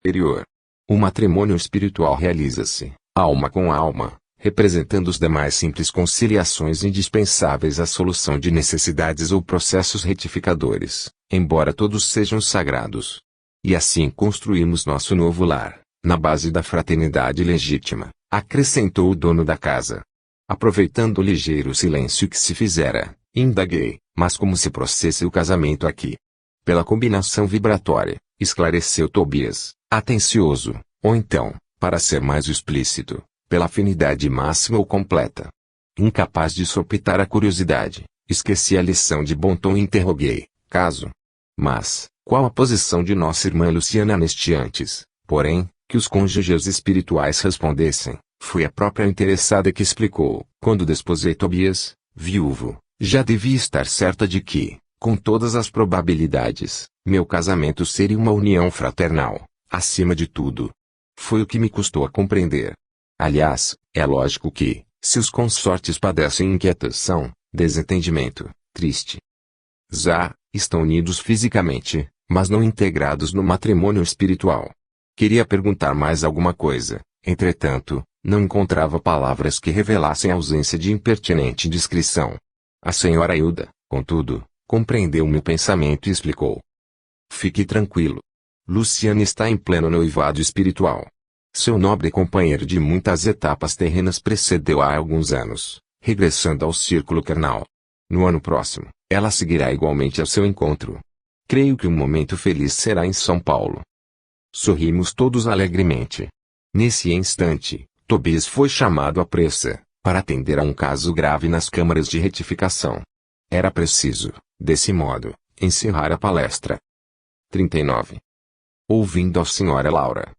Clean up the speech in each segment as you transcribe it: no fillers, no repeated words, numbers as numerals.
superior. O matrimônio espiritual realiza-se, alma com alma, representando os demais simples conciliações indispensáveis à solução de necessidades ou processos retificadores, embora todos sejam sagrados. E assim construímos nosso novo lar, na base da fraternidade legítima, acrescentou o dono da casa. Aproveitando o ligeiro silêncio que se fizera, indaguei, mas como se processa o casamento aqui? Pela combinação vibratória, esclareceu Tobias, atencioso, ou então, para ser mais explícito, pela afinidade máxima ou completa. Incapaz de sopitar a curiosidade, esqueci a lição de bom tom e interroguei, caso. Mas, qual a posição de nossa irmã Luciana neste antes, porém, que os cônjuges espirituais respondessem, foi a própria interessada que explicou, quando desposei Tobias, viúvo, já devia estar certa de que, com todas as probabilidades, meu casamento seria uma união fraternal, acima de tudo. Foi o que me custou a compreender. Aliás, é lógico que, se os consortes padecem inquietação, desentendimento, triste, estão unidos fisicamente, mas não integrados no matrimônio espiritual. Queria perguntar mais alguma coisa, entretanto, não encontrava palavras que revelassem a ausência de impertinente discrição. A senhora Hilda, contudo, compreendeu meu pensamento e explicou. Fique tranquilo. Luciana está em pleno noivado espiritual. Seu nobre companheiro de muitas etapas terrenas precedeu há alguns anos, regressando ao círculo carnal. No ano próximo, ela seguirá igualmente ao seu encontro. Creio que um momento feliz será em São Paulo. Sorrimos todos alegremente. Nesse instante, Tobias foi chamado à pressa, para atender a um caso grave nas câmaras de retificação. Era preciso, desse modo, encerrar a palestra. 39. Ouvindo a senhora Laura.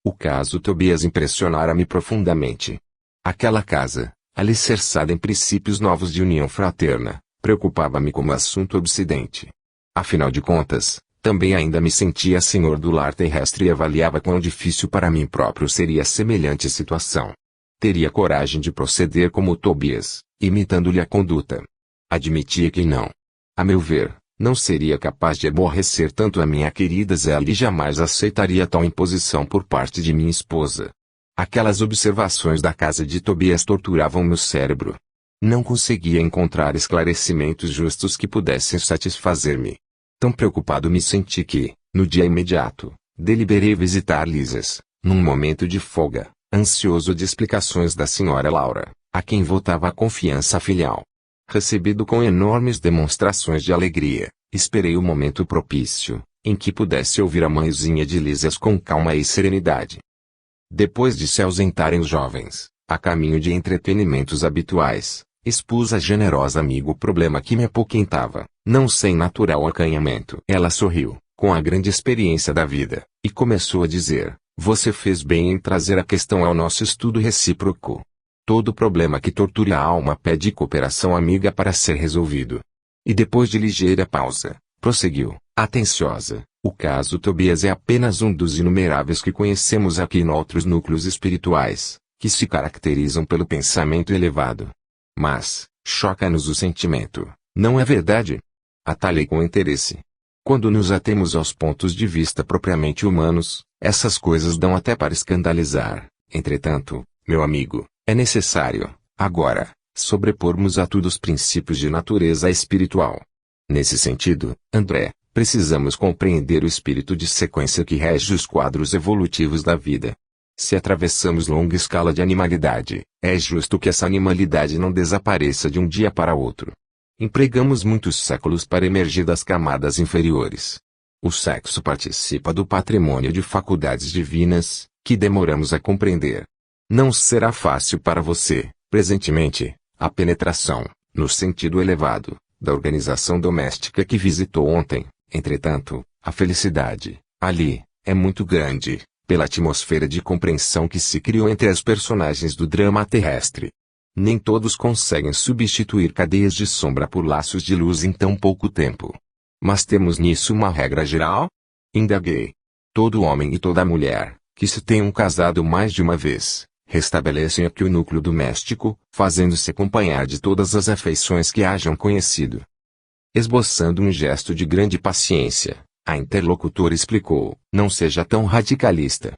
O caso Tobias impressionara-me profundamente. Aquela casa, alicerçada em princípios novos de união fraterna, preocupava-me como assunto obsidente. Afinal de contas, também ainda me sentia senhor do lar terrestre e avaliava quão difícil para mim próprio seria semelhante situação. Teria coragem de proceder como Tobias, imitando-lhe a conduta. Admitia que não. A meu ver, não seria capaz de aborrecer tanto a minha querida Zélia e jamais aceitaria tal imposição por parte de minha esposa. Aquelas observações da casa de Tobias torturavam meu cérebro. Não conseguia encontrar esclarecimentos justos que pudessem satisfazer-me. Tão preocupado me senti que, no dia imediato, deliberei visitar Lisas, num momento de folga, ansioso de explicações da senhora Laura, a quem votava a confiança filial. Recebido com enormes demonstrações de alegria, esperei o momento propício, em que pudesse ouvir a mãezinha de Lisas com calma e serenidade. Depois de se ausentarem os jovens, a caminho de entretenimentos habituais, expus a generosa amiga o problema que me apoquentava, não sem natural acanhamento. Ela sorriu, com a grande experiência da vida, e começou a dizer, você fez bem em trazer a questão ao nosso estudo recíproco. Todo problema que torture a alma pede cooperação amiga para ser resolvido. E depois de ligeira pausa, prosseguiu, atenciosa, o caso Tobias é apenas um dos inumeráveis que conhecemos aqui em outros núcleos espirituais, que se caracterizam pelo pensamento elevado. Mas, choca-nos o sentimento, não é verdade? Atalhei com interesse. Quando nos atemos aos pontos de vista propriamente humanos, essas coisas dão até para escandalizar. Entretanto, meu amigo, é necessário, agora, sobrepormos a tudo os princípios de natureza espiritual. Nesse sentido, André, precisamos compreender o espírito de sequência que rege os quadros evolutivos da vida. Se atravessamos longa escala de animalidade, é justo que essa animalidade não desapareça de um dia para outro. Empregamos muitos séculos para emergir das camadas inferiores. O sexo participa do patrimônio de faculdades divinas, que demoramos a compreender. Não será fácil para você, presentemente, a penetração, no sentido elevado, da organização doméstica que visitou ontem. Entretanto, a felicidade, ali, é muito grande, pela atmosfera de compreensão que se criou entre as personagens do drama terrestre. Nem todos conseguem substituir cadeias de sombra por laços de luz em tão pouco tempo. Mas temos nisso uma regra geral? Indaguei. Todo homem e toda mulher, que se tenham casado mais de uma vez, restabelecem aqui o núcleo doméstico, fazendo-se acompanhar de todas as afeições que hajam conhecido. Esboçando um gesto de grande paciência, A interlocutora explicou: não seja tão radicalista.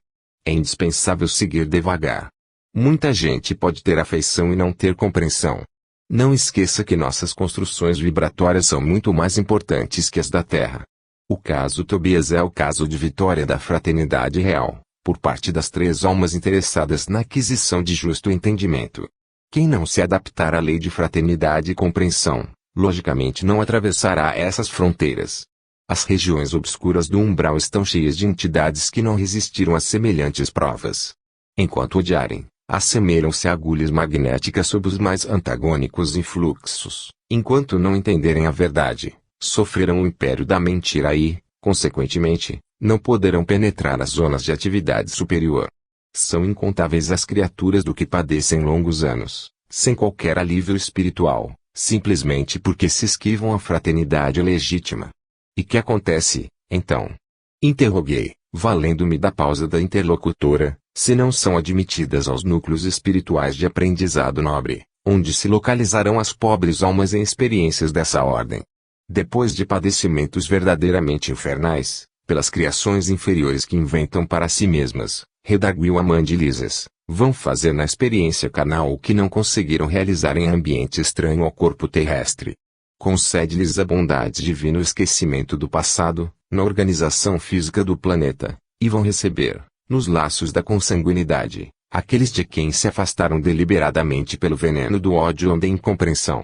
É indispensável seguir devagar. Muita gente pode ter afeição e não ter compreensão. Não esqueça que nossas construções vibratórias são muito mais importantes que as da Terra. O caso Tobias é o caso de vitória da fraternidade real, por parte das 3 almas interessadas na aquisição de justo entendimento. Quem não se adaptar à lei de fraternidade e compreensão, logicamente não atravessará essas fronteiras. As regiões obscuras do umbral estão cheias de entidades que não resistiram a semelhantes provas. Enquanto odiarem, assemelham-se a agulhas magnéticas sob os mais antagônicos influxos. Enquanto não entenderem a verdade, sofrerão o império da mentira e, consequentemente, não poderão penetrar as zonas de atividade superior. São incontáveis as criaturas do que padecem longos anos, sem qualquer alívio espiritual, simplesmente porque se esquivam a fraternidade legítima. E que acontece, então? Interroguei, valendo-me da pausa da interlocutora, se não são admitidas aos núcleos espirituais de aprendizado nobre, onde se localizarão as pobres almas em experiências dessa ordem. Depois de padecimentos verdadeiramente infernais, pelas criações inferiores que inventam para si mesmas, redarguiu Amande Lisas, vão fazer na experiência carnal o que não conseguiram realizar em ambiente estranho ao corpo terrestre. Concede-lhes a bondade divina o esquecimento do passado, na organização física do planeta, e vão receber, nos laços da consanguinidade, aqueles de quem se afastaram deliberadamente pelo veneno do ódio ou da incompreensão.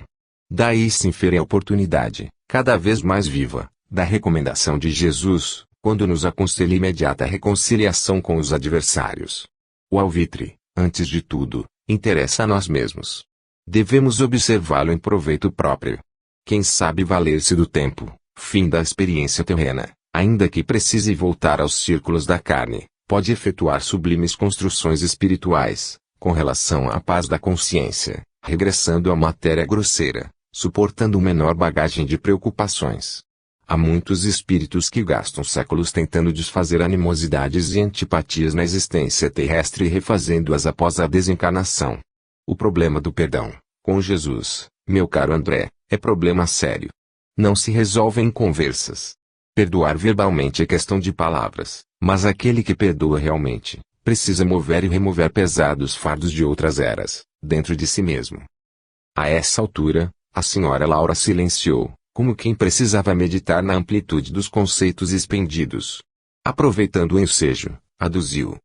Daí se infere a oportunidade, cada vez mais viva, da recomendação de Jesus, quando nos aconselha imediata reconciliação com os adversários. O alvitre, antes de tudo, interessa a nós mesmos. Devemos observá-lo em proveito próprio. Quem sabe valer-se do tempo, fim da experiência terrena, ainda que precise voltar aos círculos da carne, pode efetuar sublimes construções espirituais, com relação à paz da consciência, regressando à matéria grosseira, suportando menor bagagem de preocupações. Há muitos espíritos que gastam séculos tentando desfazer animosidades e antipatias na existência terrestre e refazendo-as após a desencarnação. O problema do perdão, com Jesus, meu caro André, é problema sério. Não se resolve em conversas. Perdoar verbalmente é questão de palavras, mas aquele que perdoa realmente, precisa mover e remover pesados fardos de outras eras, dentro de si mesmo. A essa altura, a senhora Laura silenciou, como quem precisava meditar na amplitude dos conceitos expendidos. Aproveitando o ensejo, aduziu.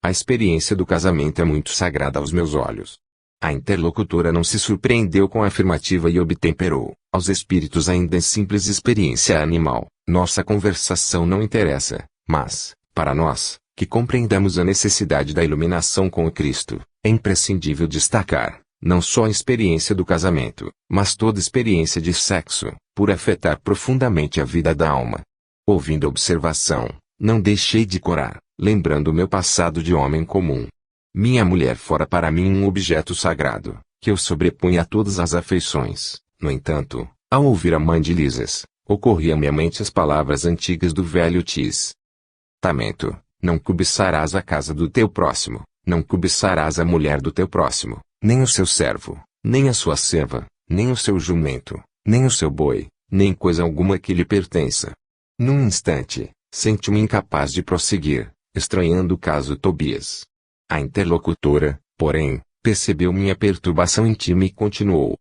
A experiência do casamento é muito sagrada aos meus olhos. A interlocutora não se surpreendeu com a afirmativa e obtemperou. Aos espíritos ainda em simples experiência animal, nossa conversação não interessa, mas, para nós, que compreendamos a necessidade da iluminação com o Cristo, é imprescindível destacar, não só a experiência do casamento, mas toda experiência de sexo, por afetar profundamente a vida da alma. Ouvindo a observação, não deixei de corar, lembrando meu passado de homem comum. Minha mulher fora para mim um objeto sagrado, que eu sobrepunha a todas as afeições. No entanto, ao ouvir Amande Lisas, ocorriam-me à mente as palavras antigas do velho Testamento: não cobiçarás a casa do teu próximo, não cobiçarás a mulher do teu próximo, nem o seu servo, nem a sua serva, nem o seu jumento, nem o seu boi, nem coisa alguma que lhe pertença. Num instante, senti-me incapaz de prosseguir, estranhando o caso Tobias. A interlocutora, porém, percebeu minha perturbação íntima e continuou.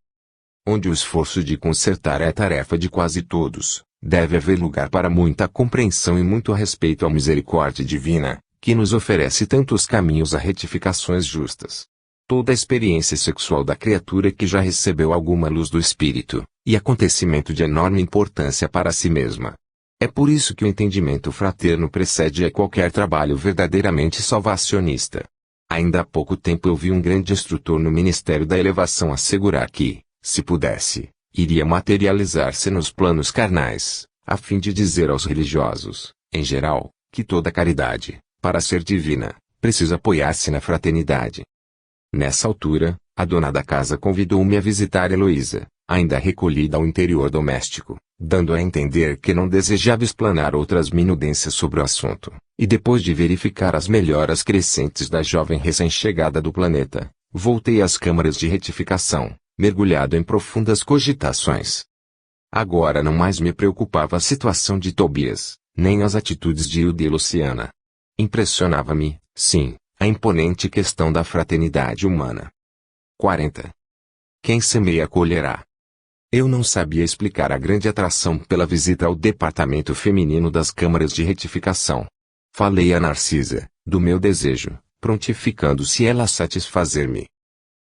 Onde o esforço de consertar é tarefa de quase todos, deve haver lugar para muita compreensão e muito respeito à misericórdia divina, que nos oferece tantos caminhos a retificações justas. Toda a experiência sexual da criatura que já recebeu alguma luz do espírito, e acontecimento de enorme importância para si mesma. É por isso que o entendimento fraterno precede a qualquer trabalho verdadeiramente salvacionista. Ainda há pouco tempo eu vi um grande instrutor no Ministério da Elevação assegurar que, se pudesse, iria materializar-se nos planos carnais, a fim de dizer aos religiosos, em geral, que toda caridade, para ser divina, precisa apoiar-se na fraternidade. Nessa altura, a dona da casa convidou-me a visitar Heloísa, ainda recolhida ao interior doméstico, dando a entender que não desejava explanar outras minudências sobre o assunto, e depois de verificar as melhoras crescentes da jovem recém-chegada do planeta, voltei às câmaras de retificação, mergulhado em profundas cogitações. Agora não mais me preocupava a situação de Tobias, nem as atitudes de Hilda e Luciana. Impressionava-me, sim, a imponente questão da fraternidade humana. 40. Quem semeia colherá. Eu não sabia explicar a grande atração pela visita ao departamento feminino das câmaras de retificação. Falei a Narcisa, do meu desejo, prontificando-se ela a satisfazer-me.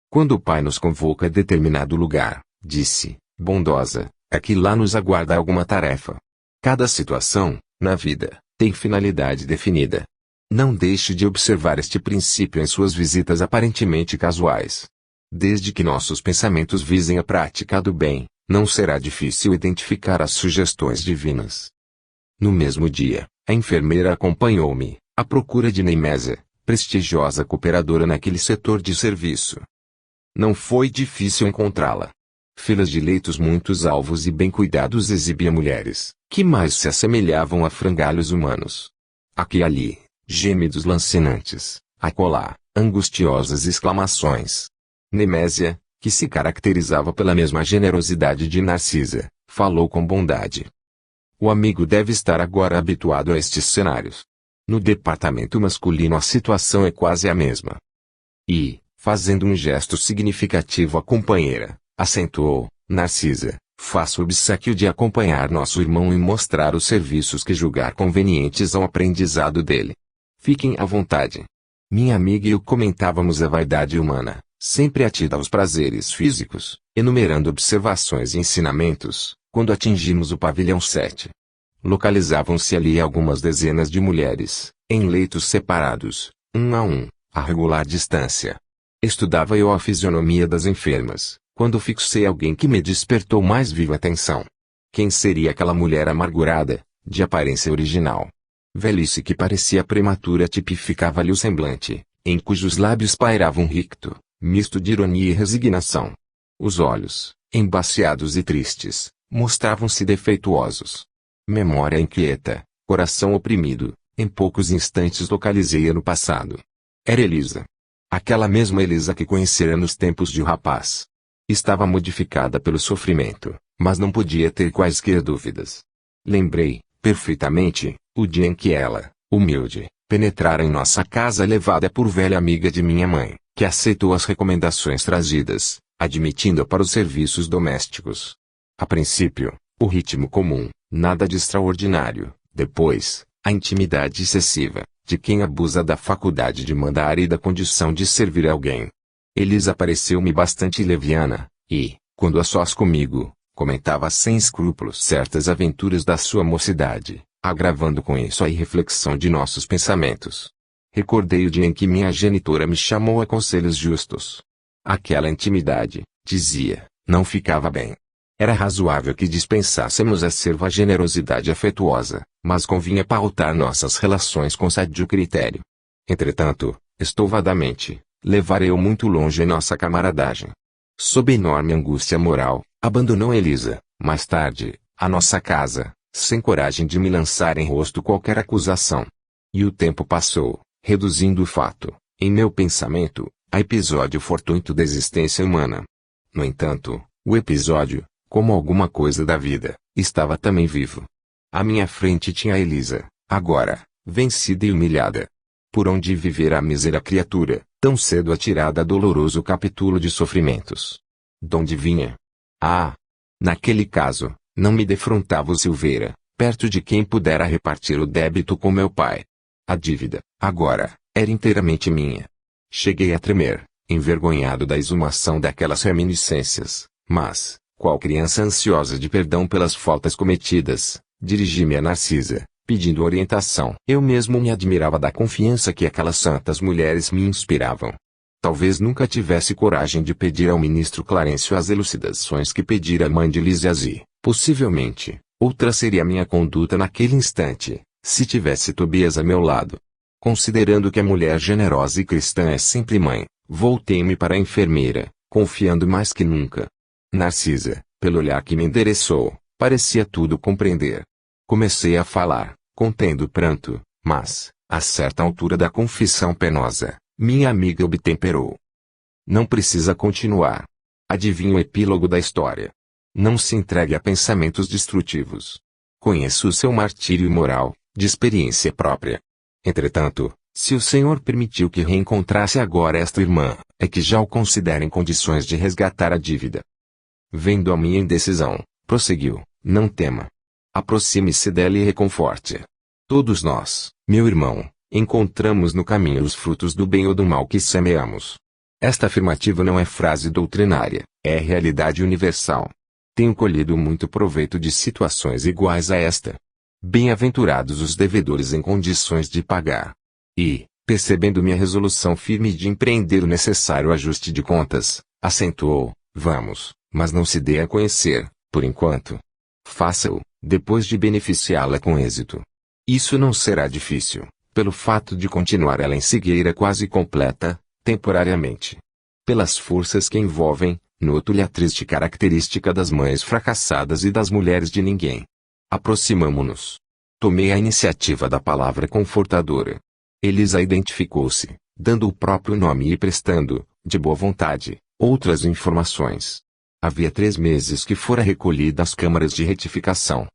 Quando o pai nos convoca a determinado lugar, disse, bondosa, é que lá nos aguarda alguma tarefa. Cada situação, na vida, tem finalidade definida. Não deixe de observar este princípio em suas visitas aparentemente casuais. Desde que nossos pensamentos visem a prática do bem, não será difícil identificar as sugestões divinas. No mesmo dia, a enfermeira acompanhou-me, à procura de Nemésia, prestigiosa cooperadora naquele setor de serviço. Não foi difícil encontrá-la. Filas de leitos muitos alvos e bem cuidados exibia mulheres, que mais se assemelhavam a frangalhos humanos. Aqui e ali, gemidos lancinantes, acolá, angustiosas exclamações. Nemésia, que se caracterizava pela mesma generosidade de Narcisa, falou com bondade. O amigo deve estar agora habituado a estes cenários. No departamento masculino a situação é quase a mesma. E, fazendo um gesto significativo à companheira, acentuou, Narcisa, faço o obséquio de acompanhar nosso irmão e mostrar os serviços que julgar convenientes ao aprendizado dele. Fiquem à vontade. Minha amiga e eu comentávamos a vaidade humana, sempre atida aos prazeres físicos, enumerando observações e ensinamentos, quando atingimos o pavilhão 7. Localizavam-se ali algumas dezenas de mulheres, em leitos separados, um a um, a regular distância. Estudava eu a fisionomia das enfermas, quando fixei alguém que me despertou mais viva atenção. Quem seria aquela mulher amargurada, de aparência original? Velhice que parecia prematura tipificava-lhe o semblante, em cujos lábios pairava um ricto, misto de ironia e resignação. Os olhos, embaciados e tristes, mostravam-se defeituosos. Memória inquieta, coração oprimido, em poucos instantes localizei-a no passado. Era Elisa. Aquela mesma Elisa que conhecera nos tempos de rapaz. Estava modificada pelo sofrimento, mas não podia ter quaisquer dúvidas. Lembrei, perfeitamente, o dia em que ela, humilde, penetrara em nossa casa levada por velha amiga de minha mãe, que aceitou as recomendações trazidas, admitindo-a para os serviços domésticos. A princípio, o ritmo comum, nada de extraordinário. Depois, a intimidade excessiva, de quem abusa da faculdade de mandar e da condição de servir alguém. Elisa pareceu-me bastante leviana, e, quando a sós comigo, comentava sem escrúpulos certas aventuras da sua mocidade, agravando com isso a irreflexão de nossos pensamentos. Recordei o dia em que minha genitora me chamou a conselhos justos. Aquela intimidade, dizia, não ficava bem. Era razoável que dispensássemos a serva generosidade afetuosa, mas convinha pautar nossas relações com sadio critério. Entretanto, estouvadamente, levarei-o muito longe em nossa camaradagem. Sob enorme angústia moral, abandonou Elisa, mais tarde, a nossa casa, sem coragem de me lançar em rosto qualquer acusação. E o tempo passou, reduzindo o fato, em meu pensamento, a episódio fortuito da existência humana. No entanto, o episódio, como alguma coisa da vida, estava também vivo. À minha frente tinha a Elisa, agora, vencida e humilhada. Por onde vivera a mísera criatura, tão cedo atirada a doloroso capítulo de sofrimentos? Donde vinha? Ah! Naquele caso, não me defrontava o Silveira, perto de quem pudera repartir o débito com meu pai. A dívida, agora, era inteiramente minha. Cheguei a tremer, envergonhado da exumação daquelas reminiscências, mas, qual criança ansiosa de perdão pelas faltas cometidas, dirigi-me a Narcisa, pedindo orientação. Eu mesmo me admirava da confiança que aquelas santas mulheres me inspiravam. Talvez nunca tivesse coragem de pedir ao ministro Clarencio as elucidações que pedira a mãe de Lísias e, possivelmente, outra seria minha conduta naquele instante, se tivesse Tobias a meu lado. Considerando que a mulher generosa e cristã é sempre mãe, voltei-me para a enfermeira, confiando mais que nunca. Narcisa, pelo olhar que me endereçou, parecia tudo compreender. Comecei a falar, contendo pranto, mas, a certa altura da confissão penosa, minha amiga obtemperou. Não precisa continuar. Adivinha o epílogo da história. Não se entregue a pensamentos destrutivos. Conheço o seu martírio moral, de experiência própria. Entretanto, se o Senhor permitiu que reencontrasse agora esta irmã, é que já o considera em condições de resgatar a dívida. Vendo a minha indecisão, prosseguiu, não tema. Aproxime-se dela e reconforte. Todos nós, meu irmão, encontramos no caminho os frutos do bem ou do mal que semeamos. Esta afirmativa não é frase doutrinária, é realidade universal. Tenho colhido muito proveito de situações iguais a esta. Bem-aventurados os devedores em condições de pagar. E, percebendo minha resolução firme de empreender o necessário ajuste de contas, acentuou, vamos, mas não se dê a conhecer, por enquanto. Faça-o, depois de beneficiá-la com êxito. Isso não será difícil, pelo fato de continuar ela em cegueira quase completa, temporariamente. Pelas forças que envolvem, noto-lhe a triste característica das mães fracassadas e das mulheres de ninguém. Aproximamo-nos. Tomei a iniciativa da palavra confortadora. Elisa identificou-se, dando o próprio nome e prestando, de boa vontade, outras informações. Havia 3 meses que fora recolhida às câmaras de retificação.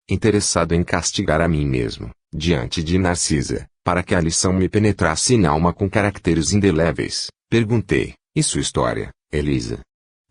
Interessado em castigar a mim mesmo, diante de Narcisa, para que a lição me penetrasse na alma com caracteres indeléveis, perguntei, e sua história, Elisa?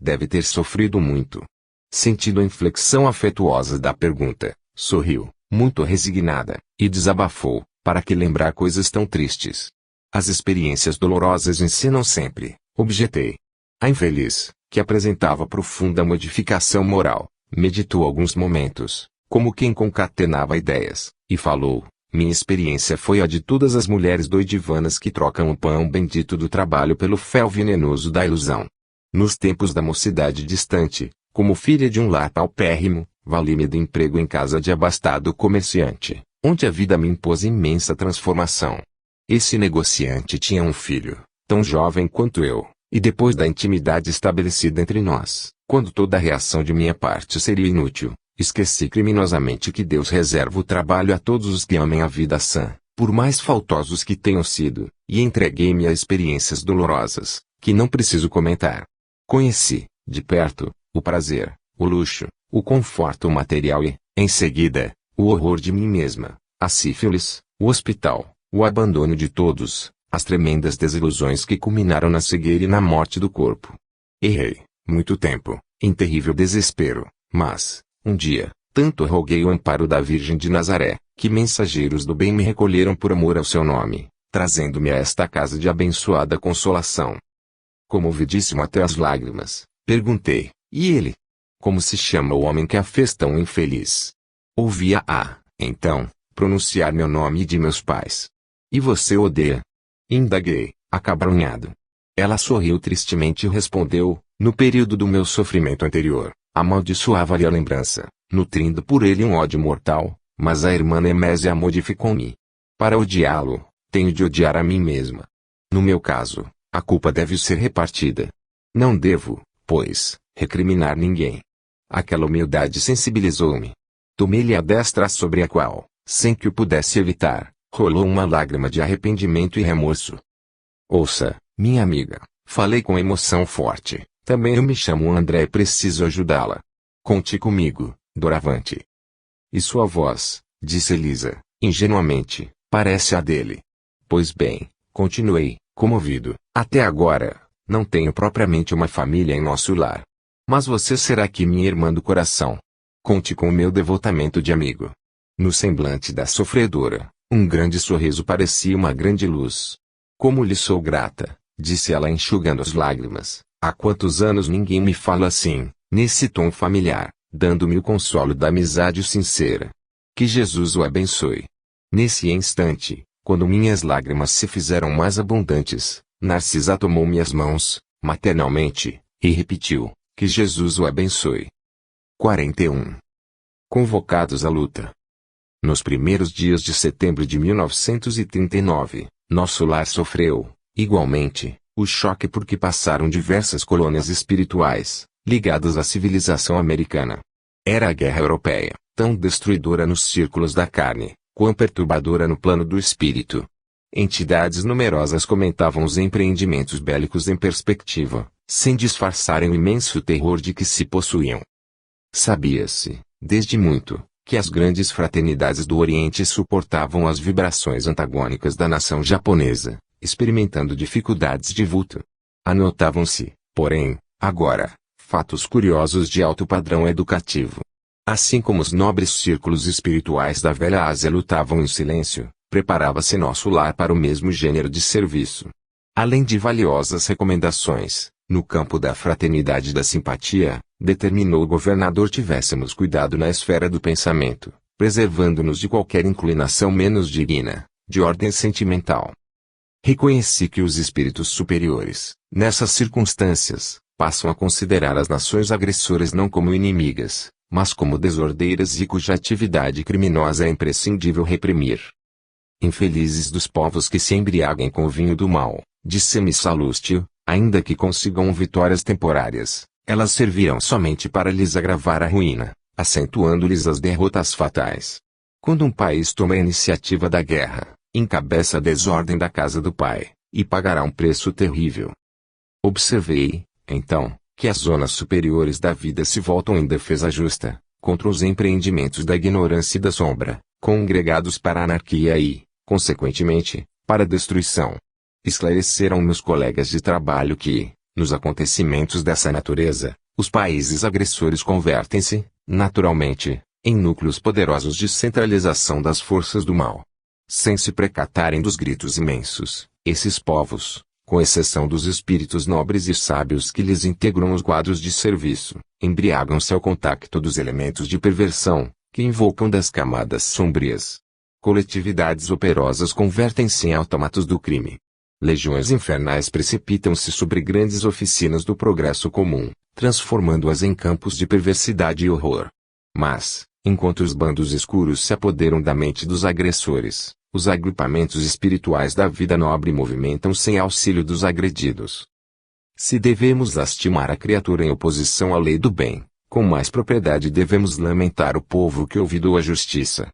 Deve ter sofrido muito. Sentindo a inflexão afetuosa da pergunta, sorriu, muito resignada, e desabafou, para que lembrar coisas tão tristes. As experiências dolorosas ensinam sempre, objetei. A infeliz, que apresentava profunda modificação moral, meditou alguns momentos, como quem concatenava ideias, e falou, minha experiência foi a de todas as mulheres doidivanas que trocam o pão bendito do trabalho pelo fel venenoso da ilusão. Nos tempos da mocidade distante, como filha de um lar paupérrimo, vali-me do emprego em casa de abastado comerciante, onde a vida me impôs imensa transformação. Esse negociante tinha um filho, tão jovem quanto eu, e depois da intimidade estabelecida entre nós, quando toda reação de minha parte seria inútil, esqueci criminosamente que Deus reserva o trabalho a todos os que amem a vida sã, por mais faltosos que tenham sido, e entreguei-me a experiências dolorosas, que não preciso comentar. Conheci, de perto, o prazer, o luxo, o conforto material e, em seguida, o horror de mim mesma, a sífilis, o hospital, o abandono de todos, as tremendas desilusões que culminaram na cegueira e na morte do corpo. Errei, muito tempo, em terrível desespero, mas, um dia, tanto roguei o amparo da Virgem de Nazaré, que mensageiros do bem me recolheram por amor ao seu nome, trazendo-me a esta casa de abençoada consolação. Comovidíssimo até as lágrimas, perguntei, e ele? Como se chama o homem que a fez tão infeliz? Ouvia então, pronunciar meu nome e de meus pais. E você odeia? Indaguei, acabrunhado. Ela sorriu tristemente e respondeu, no período do meu sofrimento anterior, amaldiçoava-lhe a lembrança, nutrindo por ele um ódio mortal, mas a irmã Nemésia modificou-me. Para odiá-lo, tenho de odiar a mim mesma. No meu caso, a culpa deve ser repartida. Não devo, pois, recriminar ninguém. Aquela humildade sensibilizou-me. Tomei-lhe a destra sobre a qual, sem que o pudesse evitar, rolou uma lágrima de arrependimento e remorso. Ouça, minha amiga, falei com emoção forte, também eu me chamo André e preciso ajudá-la. Conte comigo, doravante. E sua voz, disse Elisa, ingenuamente, parece a dele. Pois bem, continuei, comovido, até agora, não tenho propriamente uma família em nosso lar. Mas você será aqui minha irmã do coração. Conte com o meu devotamento de amigo. No semblante da sofredora, um grande sorriso parecia uma grande luz. Como lhe sou grata, disse ela enxugando as lágrimas. Há quantos anos ninguém me fala assim, nesse tom familiar, dando-me o consolo da amizade sincera. Que Jesus o abençoe. Nesse instante, quando minhas lágrimas se fizeram mais abundantes, Narcisa tomou minhas mãos, maternalmente, e repetiu, que Jesus o abençoe. 41. Convocados à luta. Nos primeiros dias de setembro de 1939, nosso lar sofreu, igualmente, o choque por que passaram diversas colônias espirituais, ligadas à civilização americana. Era a guerra europeia, tão destruidora nos círculos da carne, quão perturbadora no plano do espírito. Entidades numerosas comentavam os empreendimentos bélicos em perspectiva, sem disfarçarem o imenso terror de que se possuíam. Sabia-se, desde muito, que as grandes fraternidades do Oriente suportavam as vibrações antagônicas da nação japonesa, experimentando dificuldades de vulto. Anotavam-se, porém, agora, fatos curiosos de alto padrão educativo. Assim como os nobres círculos espirituais da velha Ásia lutavam em silêncio, preparava-se nosso lar para o mesmo gênero de serviço. Além de valiosas recomendações, no campo da fraternidade e da simpatia, determinou o governador tivéssemos cuidado na esfera do pensamento, preservando-nos de qualquer inclinação menos digna, de ordem sentimental. Reconheci que os espíritos superiores, nessas circunstâncias, passam a considerar as nações agressoras não como inimigas, mas como desordeiras e cuja atividade criminosa é imprescindível reprimir. Infelizes dos povos que se embriaguem com o vinho do mal, disse-me Salústio, ainda que consigam vitórias temporárias, elas servirão somente para lhes agravar a ruína, acentuando-lhes as derrotas fatais. Quando um país toma a iniciativa da guerra, encabeça a desordem da casa do pai, e pagará um preço terrível. Observei, então, que as zonas superiores da vida se voltam em defesa justa, contra os empreendimentos da ignorância e da sombra, congregados para a anarquia e, consequentemente, para a destruição. Esclareceram meus colegas de trabalho que, nos acontecimentos dessa natureza, os países agressores convertem-se, naturalmente, em núcleos poderosos de centralização das forças do mal. Sem se precatarem dos gritos imensos, esses povos, com exceção dos espíritos nobres e sábios que lhes integram os quadros de serviço, embriagam-se ao contacto dos elementos de perversão, que invocam das camadas sombrias. Coletividades operosas convertem-se em automatos do crime. Legiões infernais precipitam-se sobre grandes oficinas do progresso comum, transformando-as em campos de perversidade e horror. Mas, enquanto os bandos escuros se apoderam da mente dos agressores, os agrupamentos espirituais da vida nobre movimentam-se em auxílio dos agredidos. Se devemos lastimar a criatura em oposição à lei do bem, com mais propriedade devemos lamentar o povo que olvidou a justiça.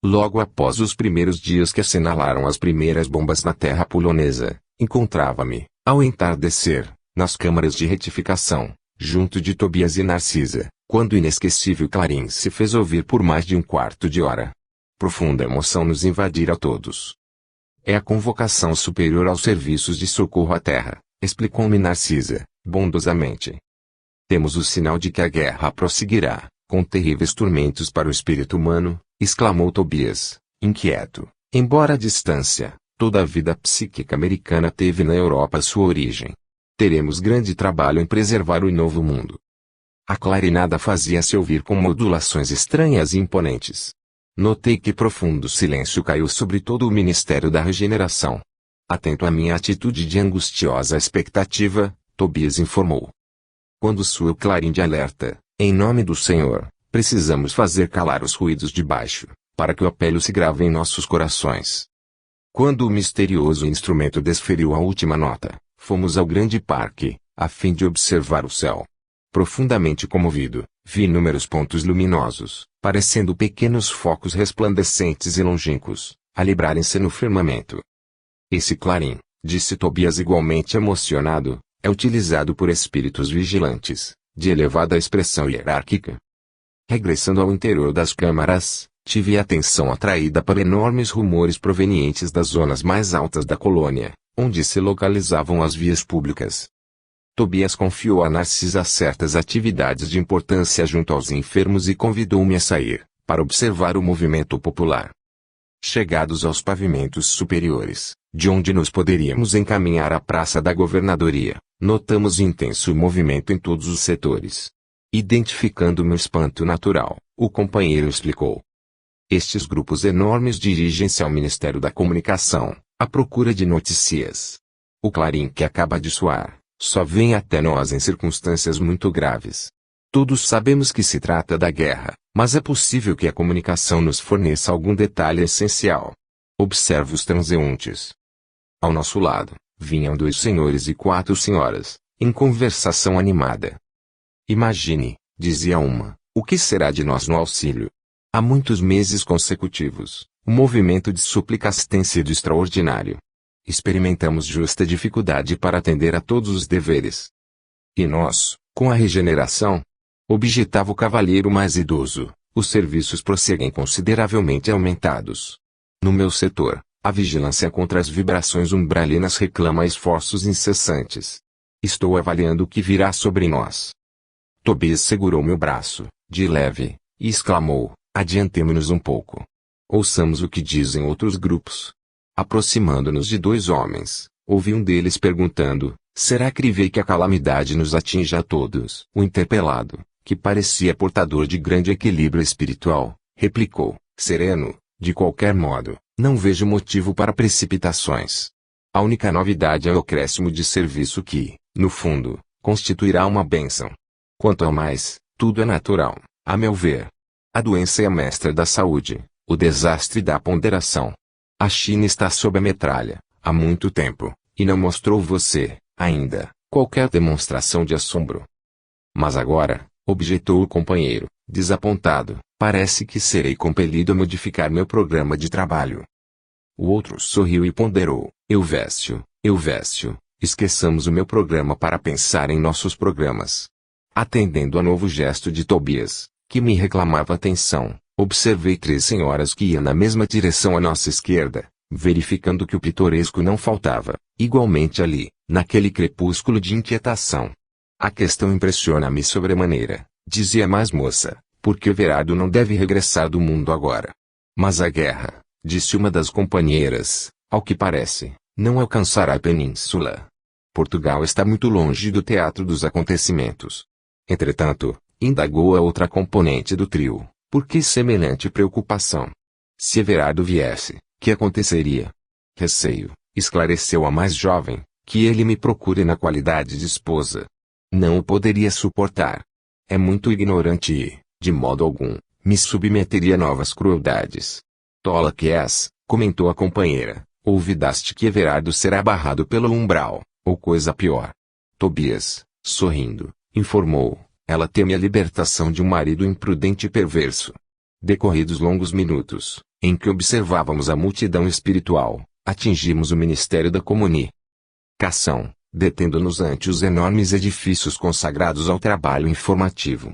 Logo após os primeiros dias que assinalaram as primeiras bombas na terra polonesa, encontrava-me, ao entardecer, nas câmaras de retificação, junto de Tobias e Narcisa, quando o inesquecível clarim se fez ouvir por mais de um quarto de hora. Profunda emoção nos invadira a todos. É a convocação superior aos serviços de socorro à terra, explicou-me Narcisa, bondosamente. Temos o sinal de que a guerra prosseguirá, com terríveis tormentos para o espírito humano, exclamou Tobias, inquieto. Embora à distância, toda a vida psíquica americana teve na Europa sua origem. Teremos grande trabalho em preservar o novo mundo. A clarinada fazia-se ouvir com modulações estranhas e imponentes. Notei que profundo silêncio caiu sobre todo o Ministério da Regeneração. Atento à minha atitude de angustiosa expectativa, Tobias informou. Quando soa o clarim de alerta, em nome do Senhor, precisamos fazer calar os ruídos de baixo, para que o apelo se grave em nossos corações. Quando o misterioso instrumento desferiu a última nota, fomos ao grande parque, a fim de observar o céu. Profundamente comovido, vi inúmeros pontos luminosos, parecendo pequenos focos resplandecentes e longínquos, a librarem-se no firmamento. Esse clarim, disse Tobias igualmente emocionado, é utilizado por espíritos vigilantes, de elevada expressão hierárquica. Regressando ao interior das câmaras, tive a atenção atraída para enormes rumores provenientes das zonas mais altas da colônia, onde se localizavam as vias públicas. Tobias confiou a Narcisa certas atividades de importância junto aos enfermos e convidou-me a sair, para observar o movimento popular. Chegados aos pavimentos superiores, de onde nos poderíamos encaminhar à praça da governadoria, notamos intenso movimento em todos os setores. Identificando meu espanto natural, o companheiro explicou. Estes grupos enormes dirigem-se ao Ministério da Comunicação, à procura de notícias. O clarim que acaba de soar só vem até nós em circunstâncias muito graves. Todos sabemos que se trata da guerra, mas é possível que a comunicação nos forneça algum detalhe essencial. Observe os transeuntes. Ao nosso lado, vinham 2 senhores e 4 senhoras, em conversação animada. Imagine, dizia uma, o que será de nós no auxílio? Há muitos meses consecutivos, o movimento de súplicas tem sido extraordinário. Experimentamos justa dificuldade para atender a todos os deveres. E nós, com a regeneração? Objetava o cavalheiro mais idoso, Os serviços prosseguem consideravelmente aumentados. No meu setor, a vigilância contra as vibrações umbralinas reclama esforços incessantes. Estou avaliando o que virá sobre nós. Tobias segurou meu braço, de leve, e exclamou: adiantemo-nos um pouco. Ouçamos o que dizem outros grupos. Aproximando-nos de dois homens, ouvi um deles perguntando: será crível que a calamidade nos atinja a todos? O interpelado, que parecia portador de grande equilíbrio espiritual, replicou, sereno: de qualquer modo, não vejo motivo para precipitações. A única novidade é o acréscimo de serviço que, no fundo, constituirá uma bênção. Quanto ao mais, tudo é natural, a meu ver. A doença é a mestra da saúde, o desastre da ponderação. A China está sob a metralha, há muito tempo, e não mostrou você, ainda, qualquer demonstração de assombro. Mas agora, objetou o companheiro, desapontado, parece que serei compelido a modificar meu programa de trabalho. O outro sorriu e ponderou: Elvésio, esqueçamos o meu programa para pensar em nossos programas. Atendendo a novo gesto de Tobias, que me reclamava atenção, observei 3 senhoras que iam na mesma direção à nossa esquerda, verificando que o pitoresco não faltava, igualmente ali, naquele crepúsculo de inquietação. A questão impressiona-me sobremaneira, dizia mais moça, porque Everardo não deve regressar do mundo agora. Mas a guerra, disse uma das companheiras, ao que parece, não alcançará a península. Portugal está muito longe do teatro dos acontecimentos. Entretanto, indagou a outra componente do trio, por que semelhante preocupação? Se Everardo viesse, que aconteceria? Receio, esclareceu a mais jovem, que ele me procure na qualidade de esposa. Não o poderia suportar. É muito ignorante e, de modo algum, me submeteria a novas crueldades. Tola que és, comentou a companheira, ouvidaste que Everardo será barrado pelo umbral, ou coisa pior. Tobias, sorrindo, informou, ela teme a libertação de um marido imprudente e perverso. Decorridos longos minutos, em que observávamos a multidão espiritual, atingimos o Ministério da Comunicação, detendo-nos ante os enormes edifícios consagrados ao trabalho informativo.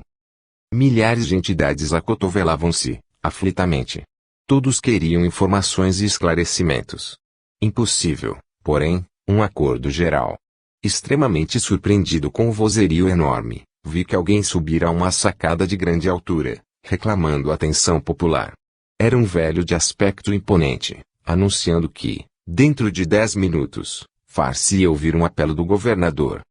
Milhares de entidades acotovelavam-se, aflitamente. Todos queriam informações e esclarecimentos. Impossível, porém, um acordo geral. Extremamente surpreendido com o vozerio enorme, vi que alguém subira a uma sacada de grande altura, reclamando a atenção popular. Era um velho de aspecto imponente, anunciando que, dentro de 10 minutos, far-se-ia ouvir um apelo do governador.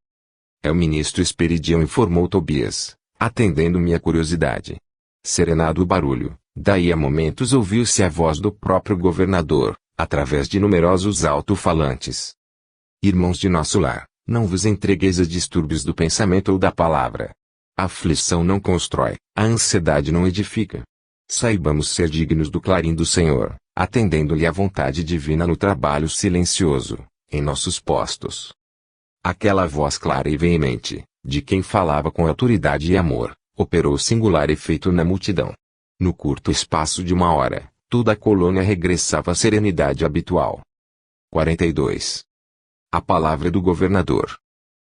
É o ministro Esperidião, informou Tobias, atendendo minha curiosidade. Serenado o barulho, daí a momentos ouviu-se a voz do próprio governador, através de numerosos alto-falantes. Irmãos de nosso lar, não vos entregueis a distúrbios do pensamento ou da palavra. A aflição não constrói, a ansiedade não edifica. Saibamos ser dignos do clarim do Senhor, atendendo-lhe à vontade divina no trabalho silencioso, em nossos postos. Aquela voz clara e veemente, de quem falava com autoridade e amor, operou singular efeito na multidão. No curto espaço de 1 hora, toda a colônia regressava à serenidade habitual. 42. A palavra do governador.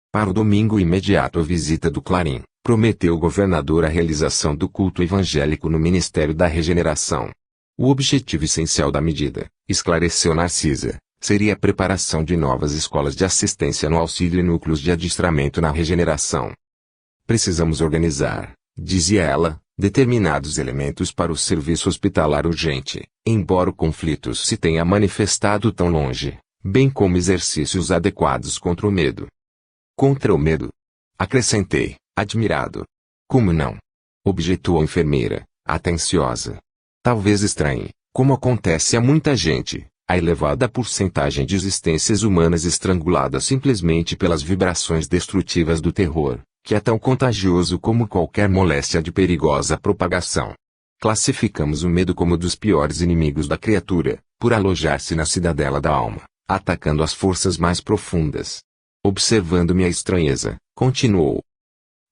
Para o domingo imediato à visita do Clarim, prometeu o governador a realização do culto evangélico no Ministério da Regeneração. O objetivo essencial da medida, esclareceu Narcisa, seria a preparação de novas escolas de assistência no auxílio e núcleos de adestramento na regeneração. Precisamos organizar, dizia ela, determinados elementos para o serviço hospitalar urgente, embora o conflito se tenha manifestado tão longe, bem como exercícios adequados contra o medo. Contra o medo? Acrescentei, admirado. Como não? Objetou a enfermeira, atenciosa. Talvez estranhe, como acontece a muita gente, a elevada porcentagem de existências humanas estranguladas simplesmente pelas vibrações destrutivas do terror, que é tão contagioso como qualquer moléstia de perigosa propagação. Classificamos o medo como dos piores inimigos da criatura, por alojar-se na cidadela da alma, atacando as forças mais profundas. Observando minha estranheza, continuou.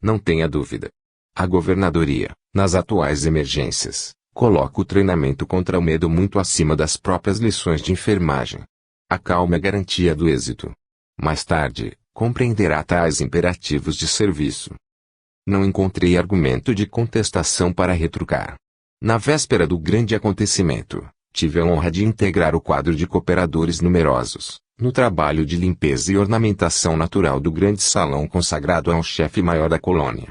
Não tenha dúvida. A governadoria, nas atuais emergências, coloca o treinamento contra o medo muito acima das próprias lições de enfermagem. A calma é garantia do êxito. Mais tarde, compreenderá tais imperativos de serviço. Não encontrei argumento de contestação para retrucar. Na véspera do grande acontecimento, tive a honra de integrar o quadro de cooperadores numerosos, no trabalho de limpeza e ornamentação natural do grande salão consagrado ao chefe-maior da colônia.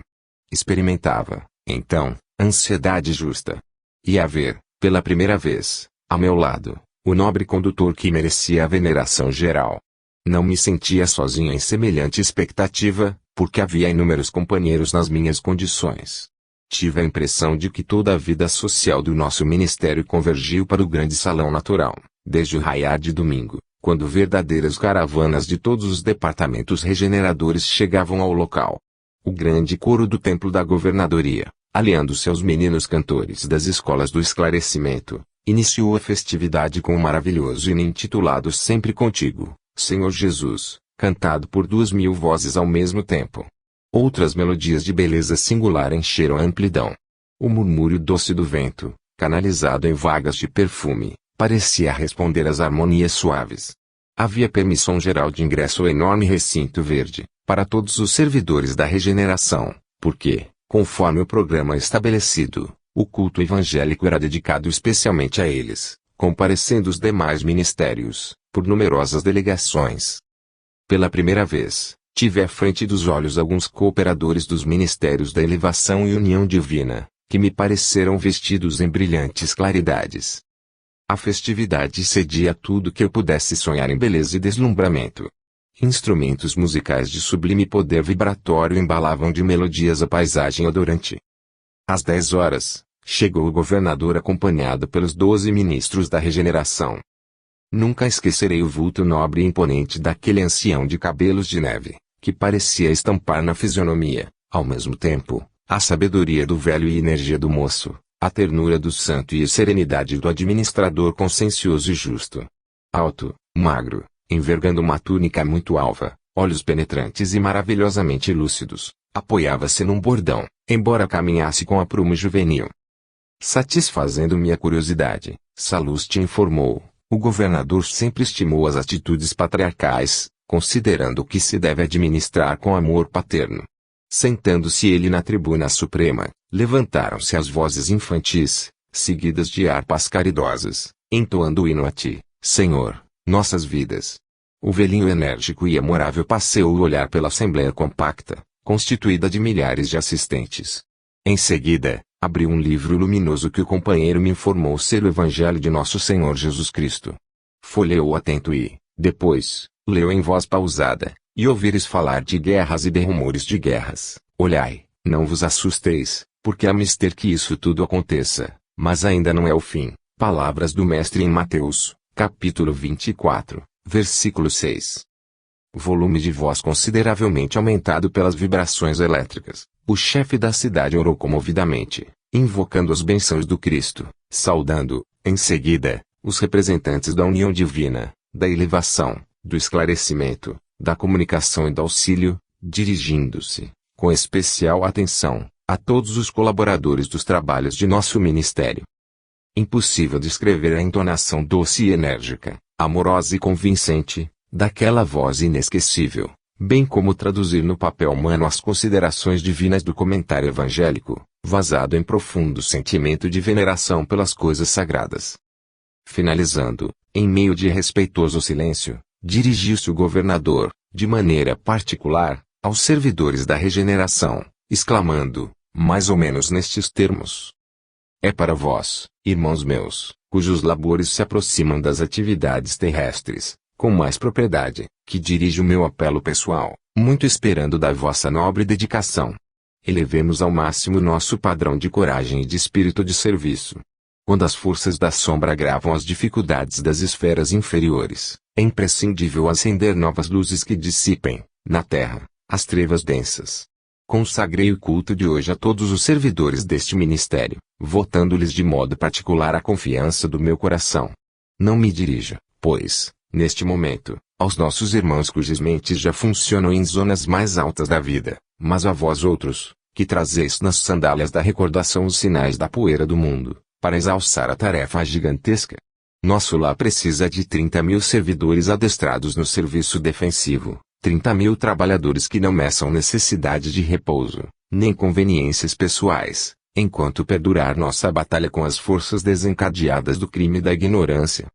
Experimentava, então, ansiedade justa. E a ver, pela primeira vez, a meu lado, o nobre condutor que merecia a veneração geral. Não me sentia sozinho em semelhante expectativa, porque havia inúmeros companheiros nas minhas condições. Tive a impressão de que toda a vida social do nosso ministério convergiu para o grande salão natural, desde o raiar de domingo, quando verdadeiras caravanas de todos os departamentos regeneradores chegavam ao local. O grande coro do templo da governadoria, aliando-se aos meninos cantores das escolas do esclarecimento, iniciou a festividade com o maravilhoso hino intitulado Sempre Contigo, Senhor Jesus, cantado por 2.000 vozes ao mesmo tempo. Outras melodias de beleza singular encheram a amplidão. O murmúrio doce do vento, canalizado em vagas de perfume, parecia responder às harmonias suaves. Havia permissão geral de ingresso ao enorme recinto verde, para todos os servidores da regeneração, porque, conforme o programa estabelecido, o culto evangélico era dedicado especialmente a eles, comparecendo os demais ministérios, por numerosas delegações. Pela primeira vez, tive à frente dos olhos alguns cooperadores dos ministérios da elevação e união divina, que me pareceram vestidos em brilhantes claridades. A festividade cedia a tudo que eu pudesse sonhar em beleza e deslumbramento. Instrumentos musicais de sublime poder vibratório embalavam de melodias a paisagem odorante. Às 10 horas, chegou o governador acompanhado pelos 12 ministros da regeneração. Nunca esquecerei o vulto nobre e imponente daquele ancião de cabelos de neve, que parecia estampar na fisionomia, ao mesmo tempo, a sabedoria do velho e energia do moço, a ternura do santo e a serenidade do administrador consciencioso e justo. Alto, magro, envergando uma túnica muito alva, olhos penetrantes e maravilhosamente lúcidos, apoiava-se num bordão, embora caminhasse com aprumo juvenil. Satisfazendo minha curiosidade, Sallusti informou, o governador sempre estimou as atitudes patriarcais, considerando que se deve administrar com amor paterno. Sentando-se ele na tribuna suprema, levantaram-se as vozes infantis, seguidas de harpas caridosas, entoando o hino a ti, Senhor, nossas vidas. O velhinho enérgico e amorável passeou o olhar pela assembleia compacta, constituída de milhares de assistentes. Em seguida, abriu um livro luminoso que o companheiro me informou ser o Evangelho de Nosso Senhor Jesus Cristo. Folheou atento e, depois, leu em voz pausada, e ouvires falar de guerras e de rumores de guerras, olhai, não vos assusteis, porque há mister que isso tudo aconteça, mas ainda não é o fim. Palavras do Mestre em Mateus, capítulo 24, versículo 6. Volume de voz consideravelmente aumentado pelas vibrações elétricas, o chefe da cidade orou comovidamente, invocando as bênçãos do Cristo, saudando, em seguida, os representantes da união divina, da elevação, do esclarecimento, da comunicação e do auxílio, dirigindo-se, com especial atenção, a todos os colaboradores dos trabalhos de nosso ministério. Impossível descrever a entonação doce e enérgica, amorosa e convincente, daquela voz inesquecível, bem como traduzir no papel humano as considerações divinas do comentário evangélico, vazado em profundo sentimento de veneração pelas coisas sagradas. Finalizando, em meio de respeitoso silêncio, dirigiu-se o governador, de maneira particular, aos servidores da regeneração, exclamando, mais ou menos nestes termos: é para vós, irmãos meus, cujos labores se aproximam das atividades terrestres, com mais propriedade, que dirijo o meu apelo pessoal, muito esperando da vossa nobre dedicação. Elevemos ao máximo nosso padrão de coragem e de espírito de serviço. Quando as forças da sombra agravam as dificuldades das esferas inferiores, é imprescindível acender novas luzes que dissipem, na terra, as trevas densas. Consagrei o culto de hoje a todos os servidores deste ministério, votando-lhes de modo particular a confiança do meu coração. Não me dirijo, pois, neste momento, aos nossos irmãos cujas mentes já funcionam em zonas mais altas da vida, mas a vós outros, que trazeis nas sandálias da recordação os sinais da poeira do mundo, para exalçar a tarefa gigantesca. Nosso lar precisa de 30.000 servidores adestrados no serviço defensivo, 30.000 trabalhadores que não meçam necessidade de repouso, nem conveniências pessoais, enquanto perdurar nossa batalha com as forças desencadeadas do crime e da ignorância.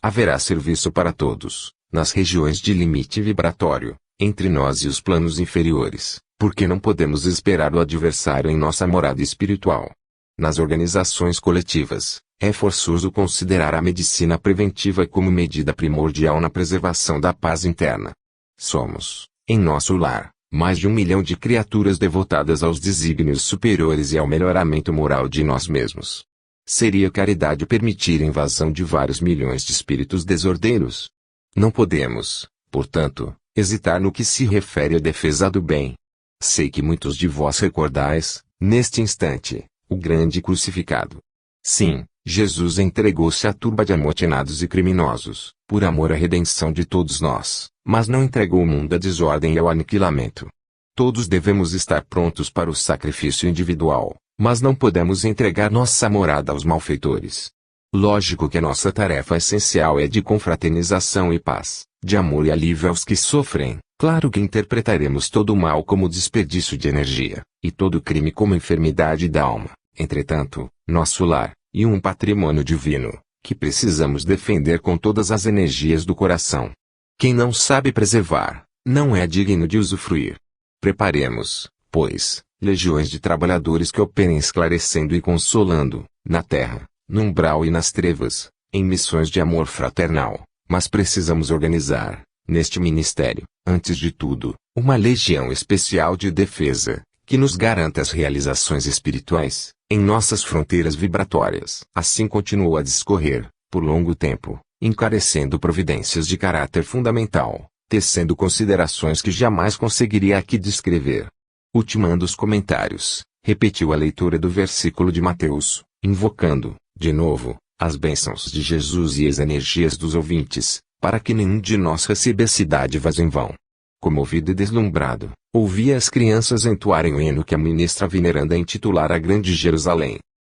Haverá serviço para todos, nas regiões de limite vibratório, entre nós e os planos inferiores, porque não podemos esperar o adversário em nossa morada espiritual. Nas organizações coletivas, é forçoso considerar a medicina preventiva como medida primordial na preservação da paz interna. Somos, em nosso lar, mais de 1 milhão de criaturas devotadas aos desígnios superiores e ao melhoramento moral de nós mesmos. Seria caridade permitir a invasão de vários milhões de espíritos desordeiros? Não podemos, portanto, hesitar no que se refere à defesa do bem. Sei que muitos de vós recordais, neste instante, o grande crucificado. Sim, Jesus entregou-se à turba de amotinados e criminosos, por amor à redenção de todos nós, mas não entregou o mundo à desordem e ao aniquilamento. Todos devemos estar prontos para o sacrifício individual, mas não podemos entregar nossa morada aos malfeitores. Lógico que a nossa tarefa essencial é de confraternização e paz, de amor e alívio aos que sofrem. Claro que interpretaremos todo o mal como desperdício de energia, e todo crime como enfermidade da alma. Entretanto, nosso lar, e um patrimônio divino, que precisamos defender com todas as energias do coração. Quem não sabe preservar, não é digno de usufruir. Preparemos, pois, legiões de trabalhadores que operem esclarecendo e consolando, na terra, no umbral e nas trevas, em missões de amor fraternal, mas precisamos organizar, neste ministério, antes de tudo, uma legião especial de defesa, que nos garanta as realizações espirituais, em nossas fronteiras vibratórias. Assim continuou a discorrer, por longo tempo, encarecendo providências de caráter fundamental, tecendo considerações que jamais conseguiria aqui descrever. Ultimando os comentários, repetiu a leitura do versículo de Mateus, invocando, de novo, as bênçãos de Jesus e as energias dos ouvintes, para que nenhum de nós recebesse dádivas em vão. Comovido e deslumbrado, ouvia as crianças entoarem o hino que a ministra veneranda intitulara a Grande Jerusalém.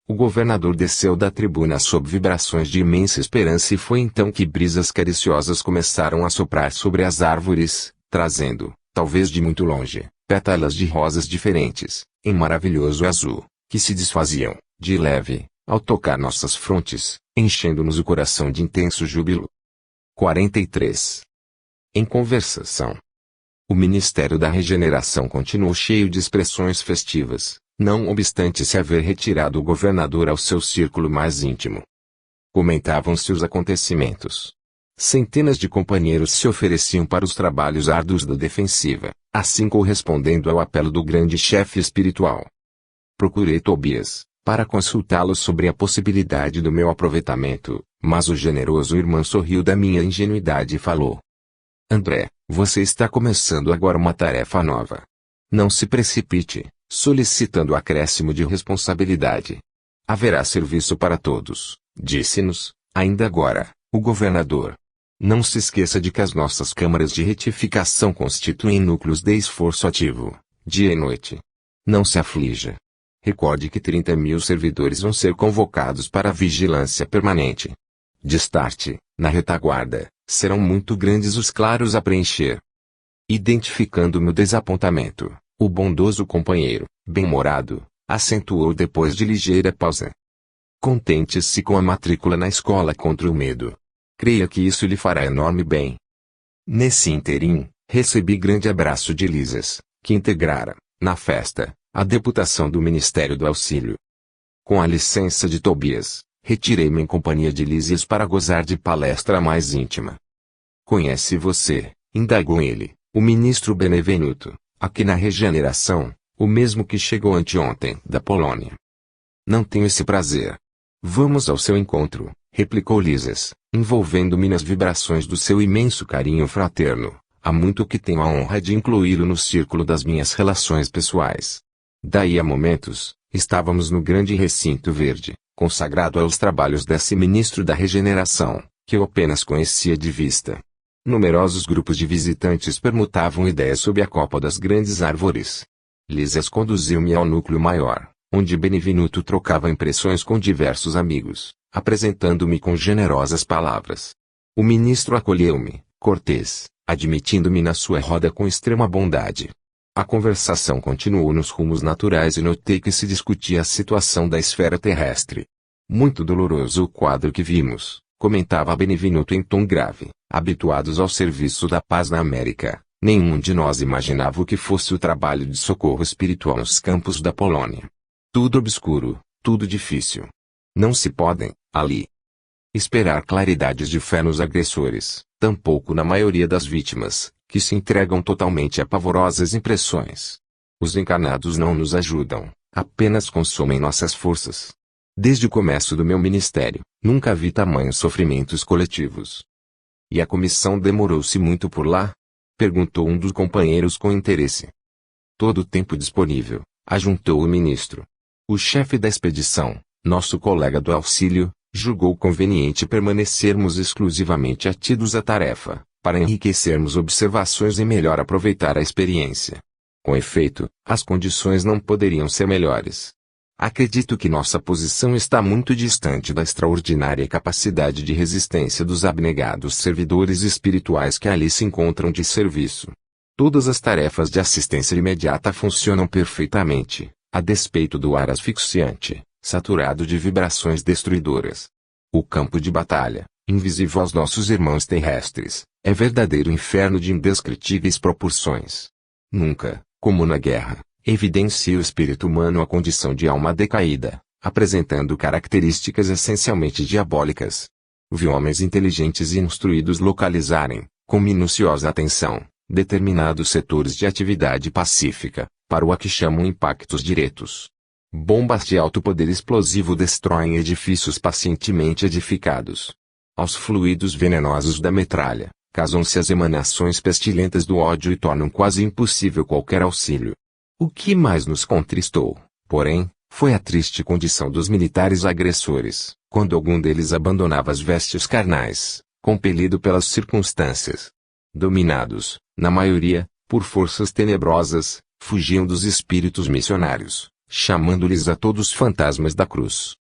O governador desceu da tribuna sob vibrações de imensa esperança e foi então que brisas cariciosas começaram a soprar sobre as árvores, trazendo, talvez de muito longe, pétalas de rosas diferentes, em maravilhoso azul, que se desfaziam, de leve, ao tocar nossas frontes, enchendo-nos o coração de intenso júbilo. 43. Em conversação. O Ministério da Regeneração continuou cheio de expressões festivas, não obstante se haver retirado o governador ao seu círculo mais íntimo. Comentavam-se os acontecimentos. Centenas de companheiros se ofereciam para os trabalhos árduos da defensiva, assim correspondendo ao apelo do grande chefe espiritual. Procurei Tobias, para consultá-lo sobre a possibilidade do meu aproveitamento, mas o generoso irmão sorriu da minha ingenuidade e falou: André, você está começando agora uma tarefa nova. Não se precipite, solicitando acréscimo de responsabilidade. Haverá serviço para todos, disse-nos, ainda agora, o governador. Não se esqueça de que as nossas câmaras de retificação constituem núcleos de esforço ativo, dia e noite. Não se aflija. Recorde que 30.000 servidores vão ser convocados para a vigilância permanente. Destarte, na retaguarda, serão muito grandes os claros a preencher. Identificando meu desapontamento, o bondoso companheiro, bem-humorado, acentuou depois de ligeira pausa: Contente-se com a matrícula na escola contra o medo. Creia que isso lhe fará enorme bem. Nesse ínterim, recebi grande abraço de Lisas, que integrara, na festa, a deputação do Ministério do Auxílio. Com a licença de Tobias, retirei-me em companhia de Lísias para gozar de palestra mais íntima. Conhece você, indagou ele, o ministro Benevenuto, aqui na Regeneração, o mesmo que chegou anteontem da Polônia? Não tenho esse prazer. Vamos ao seu encontro, replicou Lísias, envolvendo-me nas vibrações do seu imenso carinho fraterno. Há muito que tenho a honra de incluí-lo no círculo das minhas relações pessoais. Daí a momentos, estávamos no grande recinto verde, consagrado aos trabalhos desse ministro da Regeneração, que eu apenas conhecia de vista. Numerosos grupos de visitantes permutavam ideias sob a copa das grandes árvores. Lísias conduziu-me ao núcleo maior, onde Benevenuto trocava impressões com diversos amigos, apresentando-me com generosas palavras. O ministro acolheu-me, cortês, admitindo-me na sua roda com extrema bondade. A conversação continuou nos rumos naturais e notei que se discutia a situação da esfera terrestre. Muito doloroso o quadro que vimos, comentava Benevenuto em tom grave. Habituados ao serviço da paz na América, nenhum de nós imaginava o que fosse o trabalho de socorro espiritual nos campos da Polônia. Tudo obscuro, tudo difícil. Não se podem, ali, esperar claridades de fé nos agressores, tampouco na maioria das vítimas, que se entregam totalmente a pavorosas impressões. Os encarnados não nos ajudam, apenas consomem nossas forças. Desde o começo do meu ministério, nunca vi tamanhos sofrimentos coletivos. E a comissão demorou-se muito por lá? Perguntou um dos companheiros com interesse. Todo o tempo disponível, ajuntou o ministro. O chefe da expedição, nosso colega do auxílio, julgou conveniente permanecermos exclusivamente atidos à tarefa, para enriquecermos observações e melhor aproveitar a experiência. Com efeito, as condições não poderiam ser melhores. Acredito que nossa posição está muito distante da extraordinária capacidade de resistência dos abnegados servidores espirituais que ali se encontram de serviço. Todas as tarefas de assistência imediata funcionam perfeitamente, a despeito do ar asfixiante, saturado de vibrações destruidoras. O campo de batalha, invisível aos nossos irmãos terrestres, é verdadeiro inferno de indescritíveis proporções. Nunca, como na guerra, evidencia o espírito humano a condição de alma decaída, apresentando características essencialmente diabólicas. Vi homens inteligentes e instruídos localizarem, com minuciosa atenção, determinados setores de atividade pacífica, para o que chamam impactos diretos. Bombas de alto poder explosivo destroem edifícios pacientemente edificados. Aos fluidos venenosos da metralha, casam-se as emanações pestilentas do ódio e tornam quase impossível qualquer auxílio. O que mais nos contristou, porém, foi a triste condição dos militares agressores, quando algum deles abandonava as vestes carnais, compelido pelas circunstâncias. Dominados, na maioria, por forças tenebrosas, fugiam dos espíritos missionários, chamando-lhes a todos fantasmas da cruz.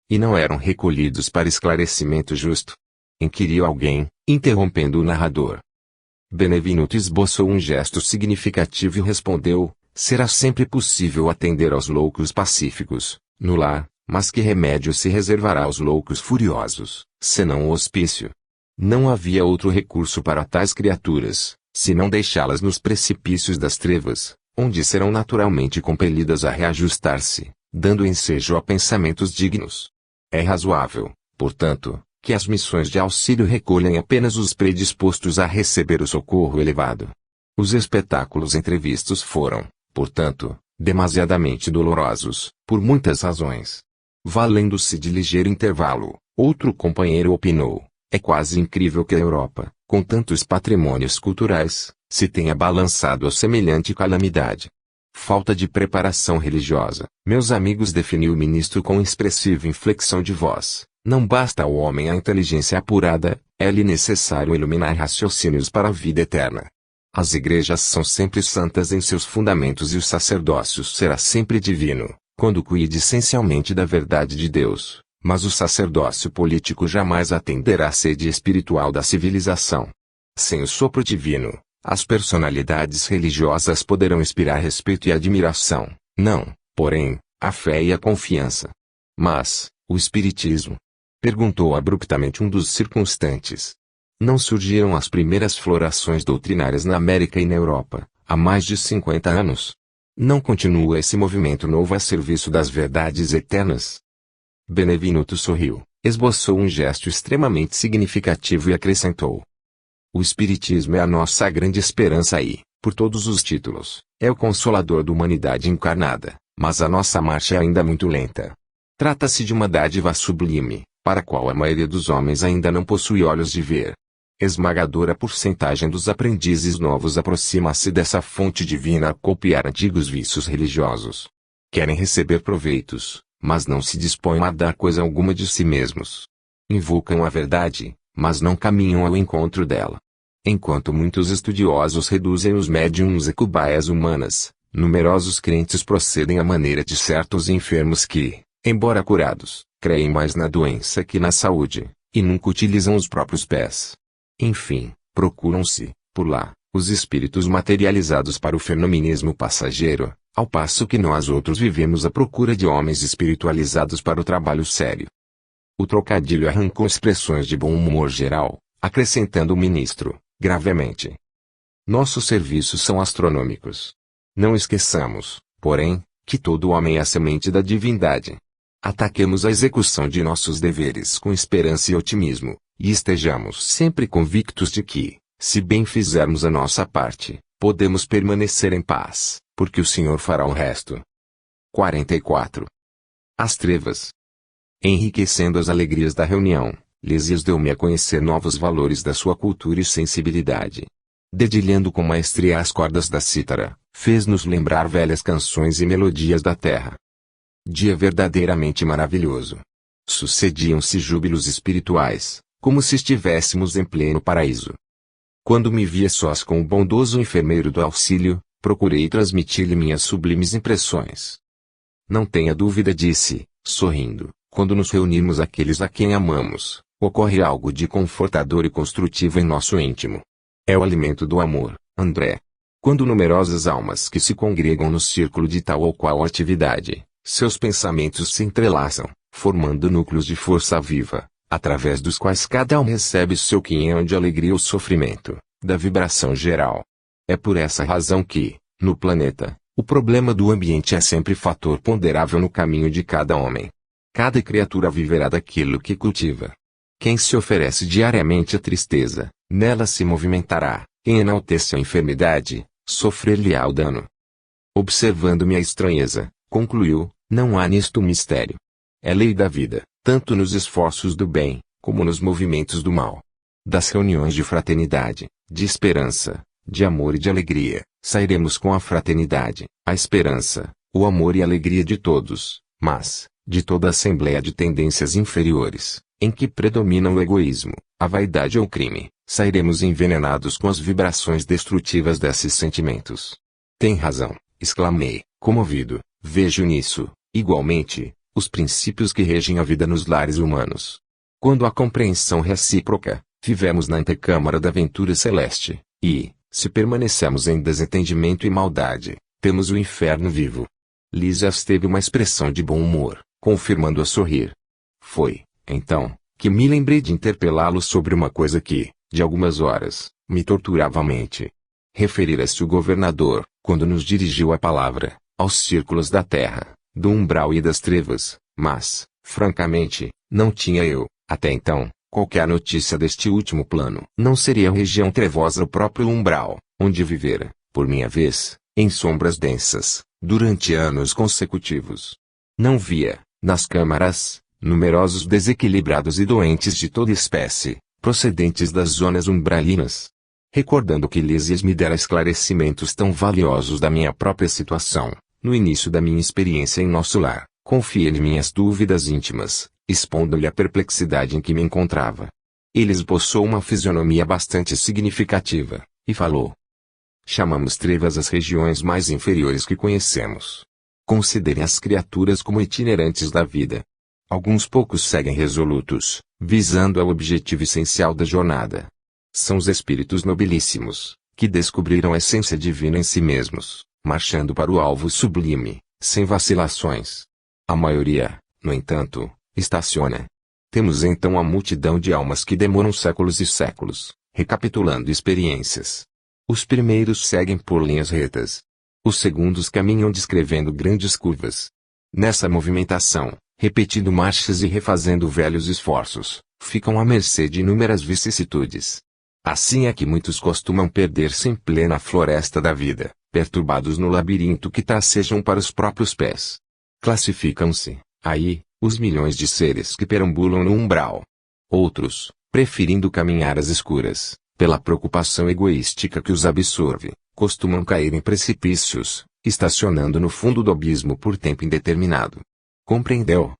E não eram recolhidos para esclarecimento justo? Inquiriu alguém, interrompendo o narrador. Benevenuto esboçou um gesto significativo e respondeu: será sempre possível atender aos loucos pacíficos, no lar, mas que remédio se reservará aos loucos furiosos, senão o hospício? Não havia outro recurso para tais criaturas, senão deixá-las nos precipícios das trevas, onde serão naturalmente compelidas a reajustar-se, dando ensejo a pensamentos dignos. É razoável, portanto, que as missões de auxílio recolhem apenas os predispostos a receber o socorro elevado. Os espetáculos entrevistos foram, portanto, demasiadamente dolorosos, por muitas razões. Valendo-se de ligeiro intervalo, outro companheiro opinou: é quase incrível que a Europa, com tantos patrimônios culturais, se tenha balançado a semelhante calamidade. Falta de preparação religiosa. Meus amigos, definiu o ministro com expressiva inflexão de voz. Não basta ao homem a inteligência apurada, é-lhe necessário iluminar raciocínios para a vida eterna. As igrejas são sempre santas em seus fundamentos e o sacerdócio será sempre divino, quando cuide essencialmente da verdade de Deus, mas o sacerdócio político jamais atenderá à sede espiritual da civilização. Sem o sopro divino, as personalidades religiosas poderão inspirar respeito e admiração, não, porém, a fé e a confiança. Mas, o espiritismo? Perguntou abruptamente um dos circunstantes. Não surgiram as primeiras florações doutrinárias na América e na Europa, há mais de 50 anos? Não continua esse movimento novo a serviço das verdades eternas? Benevenuto sorriu, esboçou um gesto extremamente significativo e acrescentou: o Espiritismo é a nossa grande esperança e, por todos os títulos, é o consolador da humanidade encarnada, mas a nossa marcha é ainda muito lenta. Trata-se de uma dádiva sublime, para a qual a maioria dos homens ainda não possui olhos de ver. Esmagadora porcentagem dos aprendizes novos aproxima-se dessa fonte divina a copiar antigos vícios religiosos. Querem receber proveitos, mas não se dispõem a dar coisa alguma de si mesmos. Invocam a verdade, mas não caminham ao encontro dela. Enquanto muitos estudiosos reduzem os médiums a cobaias humanas, numerosos crentes procedem à maneira de certos enfermos que, embora curados, creem mais na doença que na saúde, e nunca utilizam os próprios pés. Enfim, procuram-se, por lá, os espíritos materializados para o fenomenismo passageiro, ao passo que nós outros vivemos à procura de homens espiritualizados para o trabalho sério. O trocadilho arrancou expressões de bom humor geral, acrescentando o ministro, gravemente. Nossos serviços são astronômicos. Não esqueçamos, porém, que todo homem é a semente da divindade. Ataquemos a execução de nossos deveres com esperança e otimismo, e estejamos sempre convictos de que, se bem fizermos a nossa parte, podemos permanecer em paz, porque o Senhor fará o resto. 44. As trevas. Enriquecendo as alegrias da reunião, Lísias deu-me a conhecer novos valores da sua cultura e sensibilidade. Dedilhando com maestria as cordas da cítara, fez-nos lembrar velhas canções e melodias da terra. Dia verdadeiramente maravilhoso. Sucediam-se júbilos espirituais, como se estivéssemos em pleno paraíso. Quando me via sós com o bondoso enfermeiro do auxílio, procurei transmitir-lhe minhas sublimes impressões. Não tenha dúvida, disse, sorrindo, quando nos reunimos aqueles a quem amamos, ocorre algo de confortador e construtivo em nosso íntimo. É o alimento do amor, André. Quando numerosas almas que se congregam no círculo de tal ou qual atividade, seus pensamentos se entrelaçam, formando núcleos de força viva, através dos quais cada um recebe seu quinhão de alegria ou sofrimento, da vibração geral. É por essa razão que, no planeta, o problema do ambiente é sempre fator ponderável no caminho de cada homem. Cada criatura viverá daquilo que cultiva. Quem se oferece diariamente à tristeza, nela se movimentará. Quem enaltece a enfermidade, sofrer-lhe-á o dano. Observando-me a estranheza, concluiu, não há nisto mistério. É lei da vida, tanto nos esforços do bem, como nos movimentos do mal. Das reuniões de fraternidade, de esperança, de amor e de alegria, sairemos com a fraternidade, a esperança, o amor e a alegria de todos, mas, de toda a assembleia de tendências inferiores, em que predominam o egoísmo, a vaidade ou o crime, sairemos envenenados com as vibrações destrutivas desses sentimentos. Tem razão, exclamei, comovido, vejo nisso, igualmente, os princípios que regem a vida nos lares humanos. Quando a compreensão recíproca, vivemos na antecâmara da ventura celeste, e, se permanecemos em desentendimento e maldade, temos o inferno vivo. Lísias teve uma expressão de bom humor, confirmando a sorrir. Foi, então, que me lembrei de interpelá-lo sobre uma coisa que, de algumas horas, me torturava a mente. Referira-se o governador, quando nos dirigiu a palavra, aos círculos da terra, do umbral e das trevas, mas, francamente, não tinha eu, até então, qualquer notícia deste último plano. Não seria a região trevosa o próprio umbral, onde vivera, por minha vez, em sombras densas, durante anos consecutivos. Não via, nas câmaras, numerosos desequilibrados e doentes de toda espécie, procedentes das zonas umbralinas. Recordando que Lísias me dera esclarecimentos tão valiosos da minha própria situação, no início da minha experiência em nosso lar, confiei-lhe minhas dúvidas íntimas, expondo-lhe a perplexidade em que me encontrava. Ele esboçou uma fisionomia bastante significativa, e falou. Chamamos trevas as regiões mais inferiores que conhecemos. Considerem as criaturas como itinerantes da vida. Alguns poucos seguem resolutos, visando ao objetivo essencial da jornada. São os espíritos nobilíssimos, que descobriram a essência divina em si mesmos, marchando para o alvo sublime, sem vacilações. A maioria, no entanto, estaciona. Temos então a multidão de almas que demoram séculos e séculos, recapitulando experiências. Os primeiros seguem por linhas retas. Os segundos caminham descrevendo grandes curvas. Nessa movimentação, repetindo marchas e refazendo velhos esforços, ficam à mercê de inúmeras vicissitudes. Assim é que muitos costumam perder-se em plena floresta da vida, perturbados no labirinto que tracejam para os próprios pés. Classificam-se, aí, os milhões de seres que perambulam no umbral. Outros, preferindo caminhar às escuras, pela preocupação egoística que os absorve, costumam cair em precipícios, estacionando no fundo do abismo por tempo indeterminado. Compreendeu?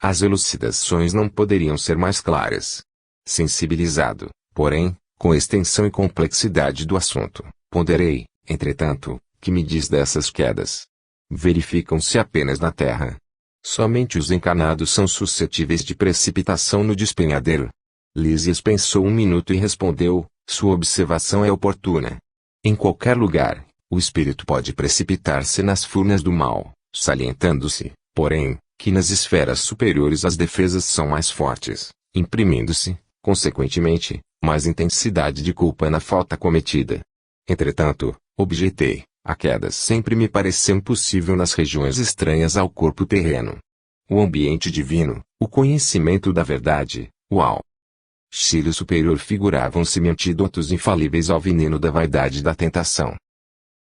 As elucidações não poderiam ser mais claras. Sensibilizado, porém, com a extensão e complexidade do assunto, ponderei, entretanto, que me diz dessas quedas. Verificam-se apenas na Terra. Somente os encarnados são suscetíveis de precipitação no despenhadeiro. Lísias pensou um minuto e respondeu, sua observação é oportuna. Em qualquer lugar, o espírito pode precipitar-se nas furnas do mal, salientando-se, porém, que nas esferas superiores as defesas são mais fortes, imprimindo-se, consequentemente, mais intensidade de culpa na falta cometida. Entretanto, objetei, a queda sempre me pareceu impossível nas regiões estranhas ao corpo terreno. O ambiente divino, o conhecimento da verdade, o auxílio superior figuravam-se-me antídotos infalíveis ao veneno da vaidade e da tentação.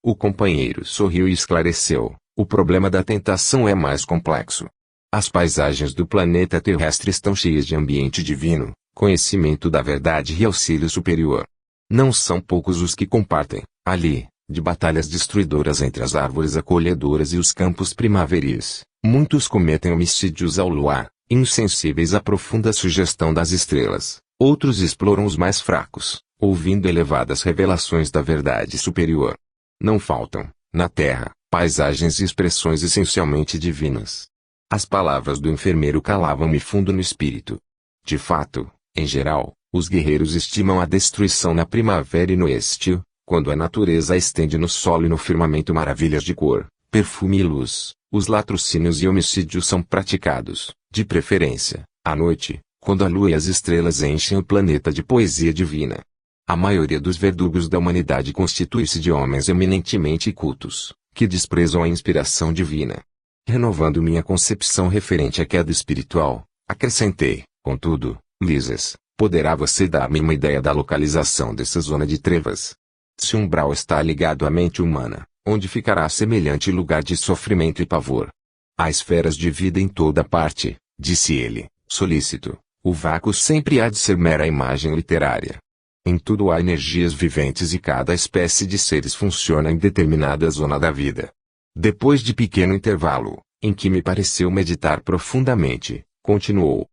O companheiro sorriu e esclareceu: o problema da tentação é mais complexo. As paisagens do planeta terrestre estão cheias de ambiente divino, conhecimento da verdade e auxílio superior. Não são poucos os que compartem, ali, de batalhas destruidoras entre as árvores acolhedoras e os campos primaveris. Muitos cometem homicídios ao luar, insensíveis à profunda sugestão das estrelas. Outros exploram os mais fracos, ouvindo elevadas revelações da verdade superior. Não faltam, na Terra, paisagens e expressões essencialmente divinas. As palavras do enfermeiro calavam-me fundo no espírito. De fato, em geral, os guerreiros estimam a destruição na primavera e no estio, quando a natureza estende no solo e no firmamento maravilhas de cor, perfume e luz. Os latrocínios e homicídios são praticados, de preferência, à noite, quando a lua e as estrelas enchem o planeta de poesia divina. A maioria dos verdugos da humanidade constitui-se de homens eminentemente cultos, que desprezam a inspiração divina. Renovando minha concepção referente à queda espiritual, acrescentei, contudo, Lises, poderá você dar-me uma ideia da localização dessa zona de trevas? Se o umbral está ligado à mente humana, onde ficará semelhante lugar de sofrimento e pavor? Há esferas de vida em toda parte, disse ele, solícito. O vácuo sempre há de ser mera imagem literária. Em tudo há energias viventes e cada espécie de seres funciona em determinada zona da vida. Depois de pequeno intervalo, em que me pareceu meditar profundamente, continuou.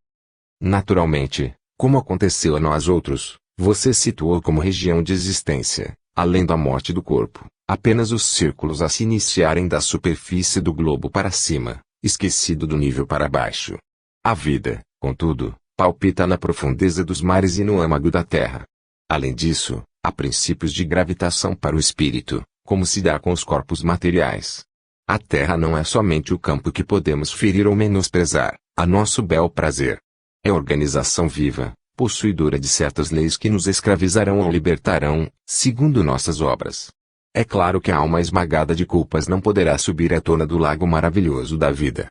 Naturalmente, como aconteceu a nós outros, você situou como região de existência, além da morte do corpo, apenas os círculos a se iniciarem da superfície do globo para cima, esquecido do nível para baixo. A vida, contudo, palpita na profundeza dos mares e no âmago da terra. Além disso, há princípios de gravitação para o espírito, como se dá com os corpos materiais. A terra não é somente o campo que podemos ferir ou menosprezar, a nosso bel prazer. É organização viva, possuidora de certas leis que nos escravizarão ou libertarão, segundo nossas obras. É claro que a alma esmagada de culpas não poderá subir à tona do lago maravilhoso da vida.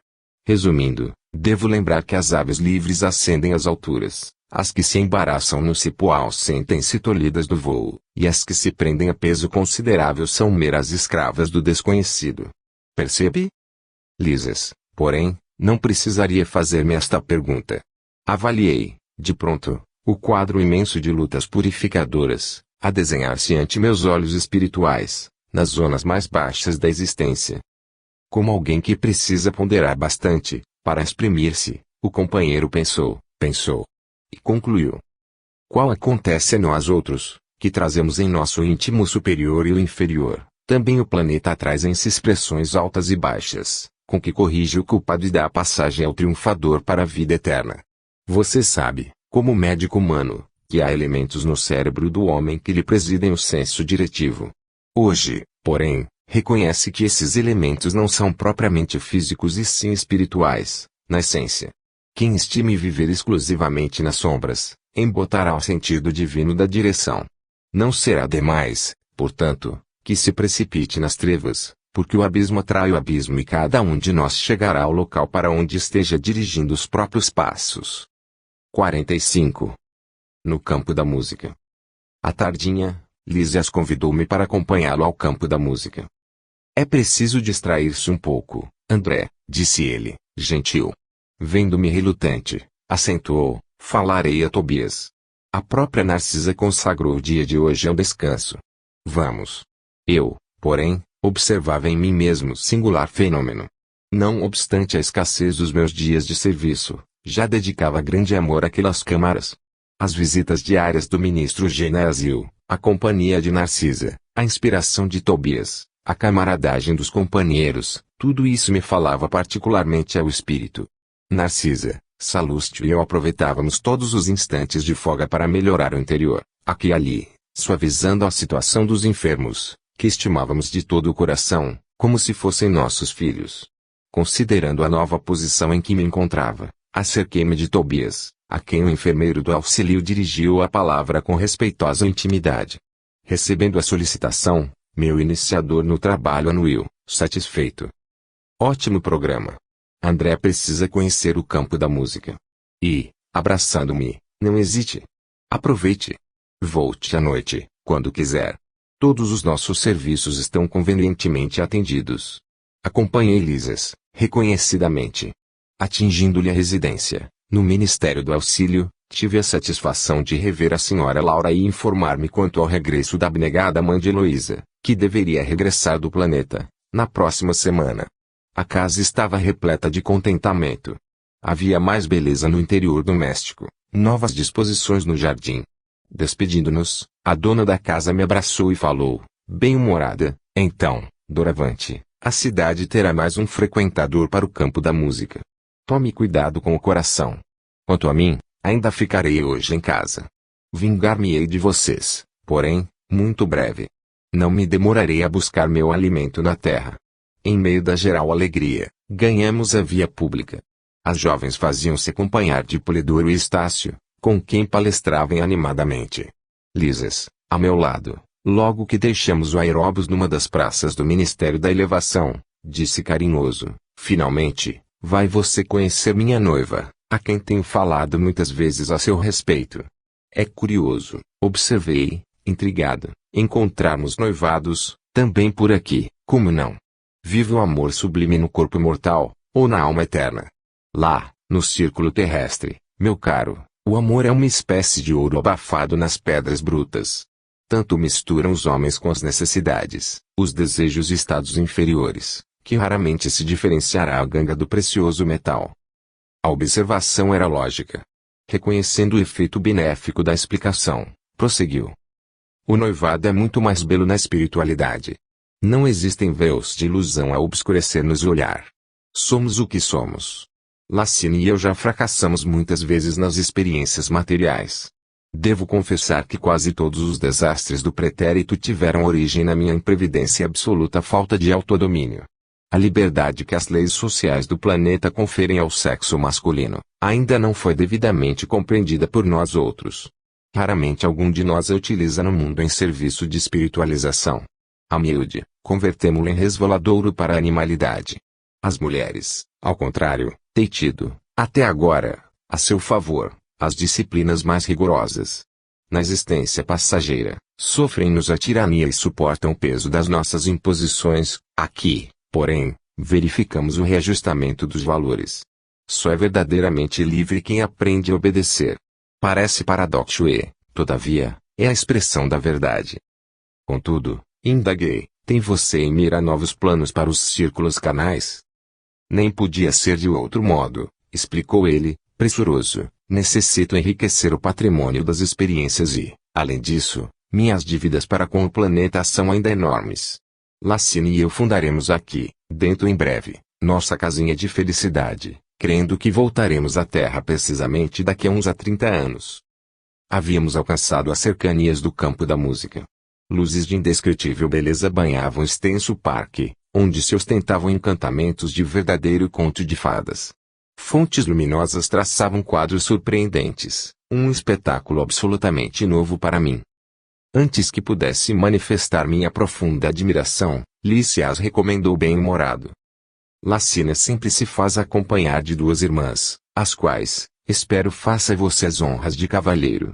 Resumindo, devo lembrar que as aves livres ascendem às alturas, as que se embaraçam no cipoal sentem-se tolhidas do voo, e as que se prendem a peso considerável são meras escravas do desconhecido. Percebe? Lises, porém, não precisaria fazer-me esta pergunta. Avaliei, de pronto, o quadro imenso de lutas purificadoras, a desenhar-se ante meus olhos espirituais, nas zonas mais baixas da existência. Como alguém que precisa ponderar bastante, para exprimir-se, o companheiro pensou e concluiu. Qual acontece a nós outros, que trazemos em nosso íntimo superior e o inferior, também o planeta trazem-se expressões altas e baixas, com que corrige o culpado e dá a passagem ao triunfador para a vida eterna. Você sabe, como médico humano, que há elementos no cérebro do homem que lhe presidem o senso diretivo. Hoje, porém, reconhece que esses elementos não são propriamente físicos e sim espirituais, na essência. Quem estime viver exclusivamente nas sombras, embotará o sentido divino da direção. Não será demais, portanto, que se precipite nas trevas, porque o abismo atrai o abismo e cada um de nós chegará ao local para onde esteja dirigindo os próprios passos. 45. No campo da música. À tardinha, Lísias convidou-me para acompanhá-lo ao campo da música. É preciso distrair-se um pouco, André, disse ele, gentil. Vendo-me relutante, acentuou, falarei a Tobias. A própria Narcisa consagrou o dia de hoje ao descanso. Vamos. Eu, porém, observava em mim mesmo singular fenômeno. Não obstante a escassez dos meus dias de serviço, já dedicava grande amor àquelas câmaras. As visitas diárias do ministro Genésio, a companhia de Narcisa, a inspiração de Tobias, a camaradagem dos companheiros, tudo isso me falava particularmente ao espírito. Narcisa, Salustio e eu aproveitávamos todos os instantes de folga para melhorar o interior, aqui e ali, suavizando a situação dos enfermos, que estimávamos de todo o coração, como se fossem nossos filhos. Considerando a nova posição em que me encontrava, acerquei-me de Tobias, a quem o enfermeiro do auxílio dirigiu a palavra com respeitosa intimidade. Recebendo a solicitação, meu iniciador no trabalho anuiu, satisfeito. Ótimo programa. André precisa conhecer o campo da música. E, abraçando-me, não hesite. Aproveite. Volte à noite, quando quiser. Todos os nossos serviços estão convenientemente atendidos. Acompanhei Lisas, reconhecidamente. Atingindo-lhe a residência, no Ministério do Auxílio, tive a satisfação de rever a senhora Laura e informar-me quanto ao regresso da abnegada mãe de Heloísa, que deveria regressar do planeta, na próxima semana. A casa estava repleta de contentamento. Havia mais beleza no interior doméstico, novas disposições no jardim. Despedindo-nos, a dona da casa me abraçou e falou, bem-humorada, então, doravante, a cidade terá mais um frequentador para o campo da música. Tome cuidado com o coração. Quanto a mim, ainda ficarei hoje em casa. Vingar-me-ei de vocês, porém, muito breve. Não me demorarei a buscar meu alimento na terra. Em meio da geral alegria, ganhamos a via pública. As jovens faziam-se acompanhar de Polidoro e Estácio, com quem palestravam animadamente. Lisas, a meu lado, logo que deixamos o aeróbus numa das praças do Ministério da Elevação, disse carinhoso, finalmente, vai você conhecer minha noiva, a quem tenho falado muitas vezes a seu respeito. É curioso, observei, intrigado, encontrarmos noivados, também por aqui, como não? Vive o amor sublime no corpo mortal, ou na alma eterna. Lá, no círculo terrestre, meu caro, o amor é uma espécie de ouro abafado nas pedras brutas. Tanto misturam os homens com as necessidades, os desejos e estados inferiores, que raramente se diferenciará a ganga do precioso metal. A observação era lógica. Reconhecendo o efeito benéfico da explicação, prosseguiu. O noivado é muito mais belo na espiritualidade. Não existem véus de ilusão a obscurecer-nos o olhar. Somos o que somos. Lacine e eu já fracassamos muitas vezes nas experiências materiais. Devo confessar que quase todos os desastres do pretérito tiveram origem na minha imprevidência e absoluta falta de autodomínio. A liberdade que as leis sociais do planeta conferem ao sexo masculino, ainda não foi devidamente compreendida por nós outros. Raramente algum de nós a utiliza no mundo em serviço de espiritualização. A miúde, convertemo-la em resvaladouro para a animalidade. As mulheres, ao contrário, têm tido, até agora, a seu favor, as disciplinas mais rigorosas. Na existência passageira, sofrem-nos a tirania e suportam o peso das nossas imposições. Aqui, porém, verificamos o reajustamento dos valores. Só é verdadeiramente livre quem aprende a obedecer. Parece paradoxo e, todavia, é a expressão da verdade. Contudo, indaguei, tem você em mira novos planos para os círculos canais? Nem podia ser de outro modo, explicou ele, pressuroso. Necessito enriquecer o patrimônio das experiências e, além disso, minhas dívidas para com o planeta são ainda enormes. Lacine e eu fundaremos aqui, dentro em breve, nossa casinha de felicidade, crendo que voltaremos à Terra precisamente daqui a uns 30 anos. Havíamos alcançado as cercanias do campo da música. Luzes de indescritível beleza banhavam o extenso parque, onde se ostentavam encantamentos de verdadeiro conto de fadas. Fontes luminosas traçavam quadros surpreendentes, um espetáculo absolutamente novo para mim. Antes que pudesse manifestar minha profunda admiração, Lícia as recomendou bem-humorado. Lacina sempre se faz acompanhar de duas irmãs, as quais, espero faça você as honras de cavalheiro.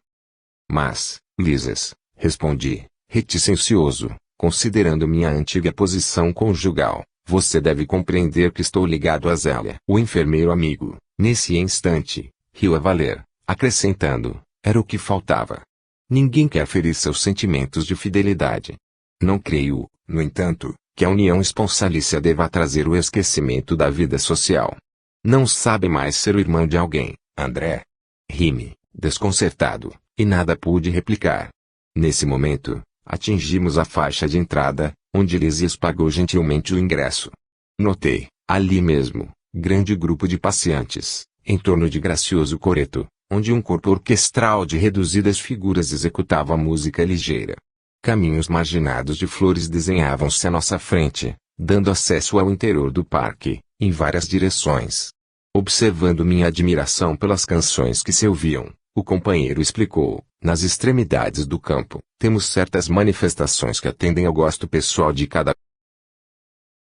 Mas, Lisas, respondi, reticencioso, considerando minha antiga posição conjugal. Você deve compreender que estou ligado a Zélia. O enfermeiro amigo, nesse instante, riu a valer, acrescentando, era o que faltava. Ninguém quer ferir seus sentimentos de fidelidade. Não creio, no entanto, que a união esponsalícia deva trazer o esquecimento da vida social. Não sabe mais ser o irmão de alguém, André. Ri-me, desconcertado, e nada pude replicar. Nesse momento, atingimos a faixa de entrada, onde Lísias pagou gentilmente o ingresso. Notei, ali mesmo, grande grupo de passeantes, em torno de gracioso coreto, onde um corpo orquestral de reduzidas figuras executava música ligeira. Caminhos marginados de flores desenhavam-se à nossa frente, dando acesso ao interior do parque, em várias direções. Observando minha admiração pelas canções que se ouviam, o companheiro explicou: nas extremidades do campo, temos certas manifestações que atendem ao gosto pessoal de cada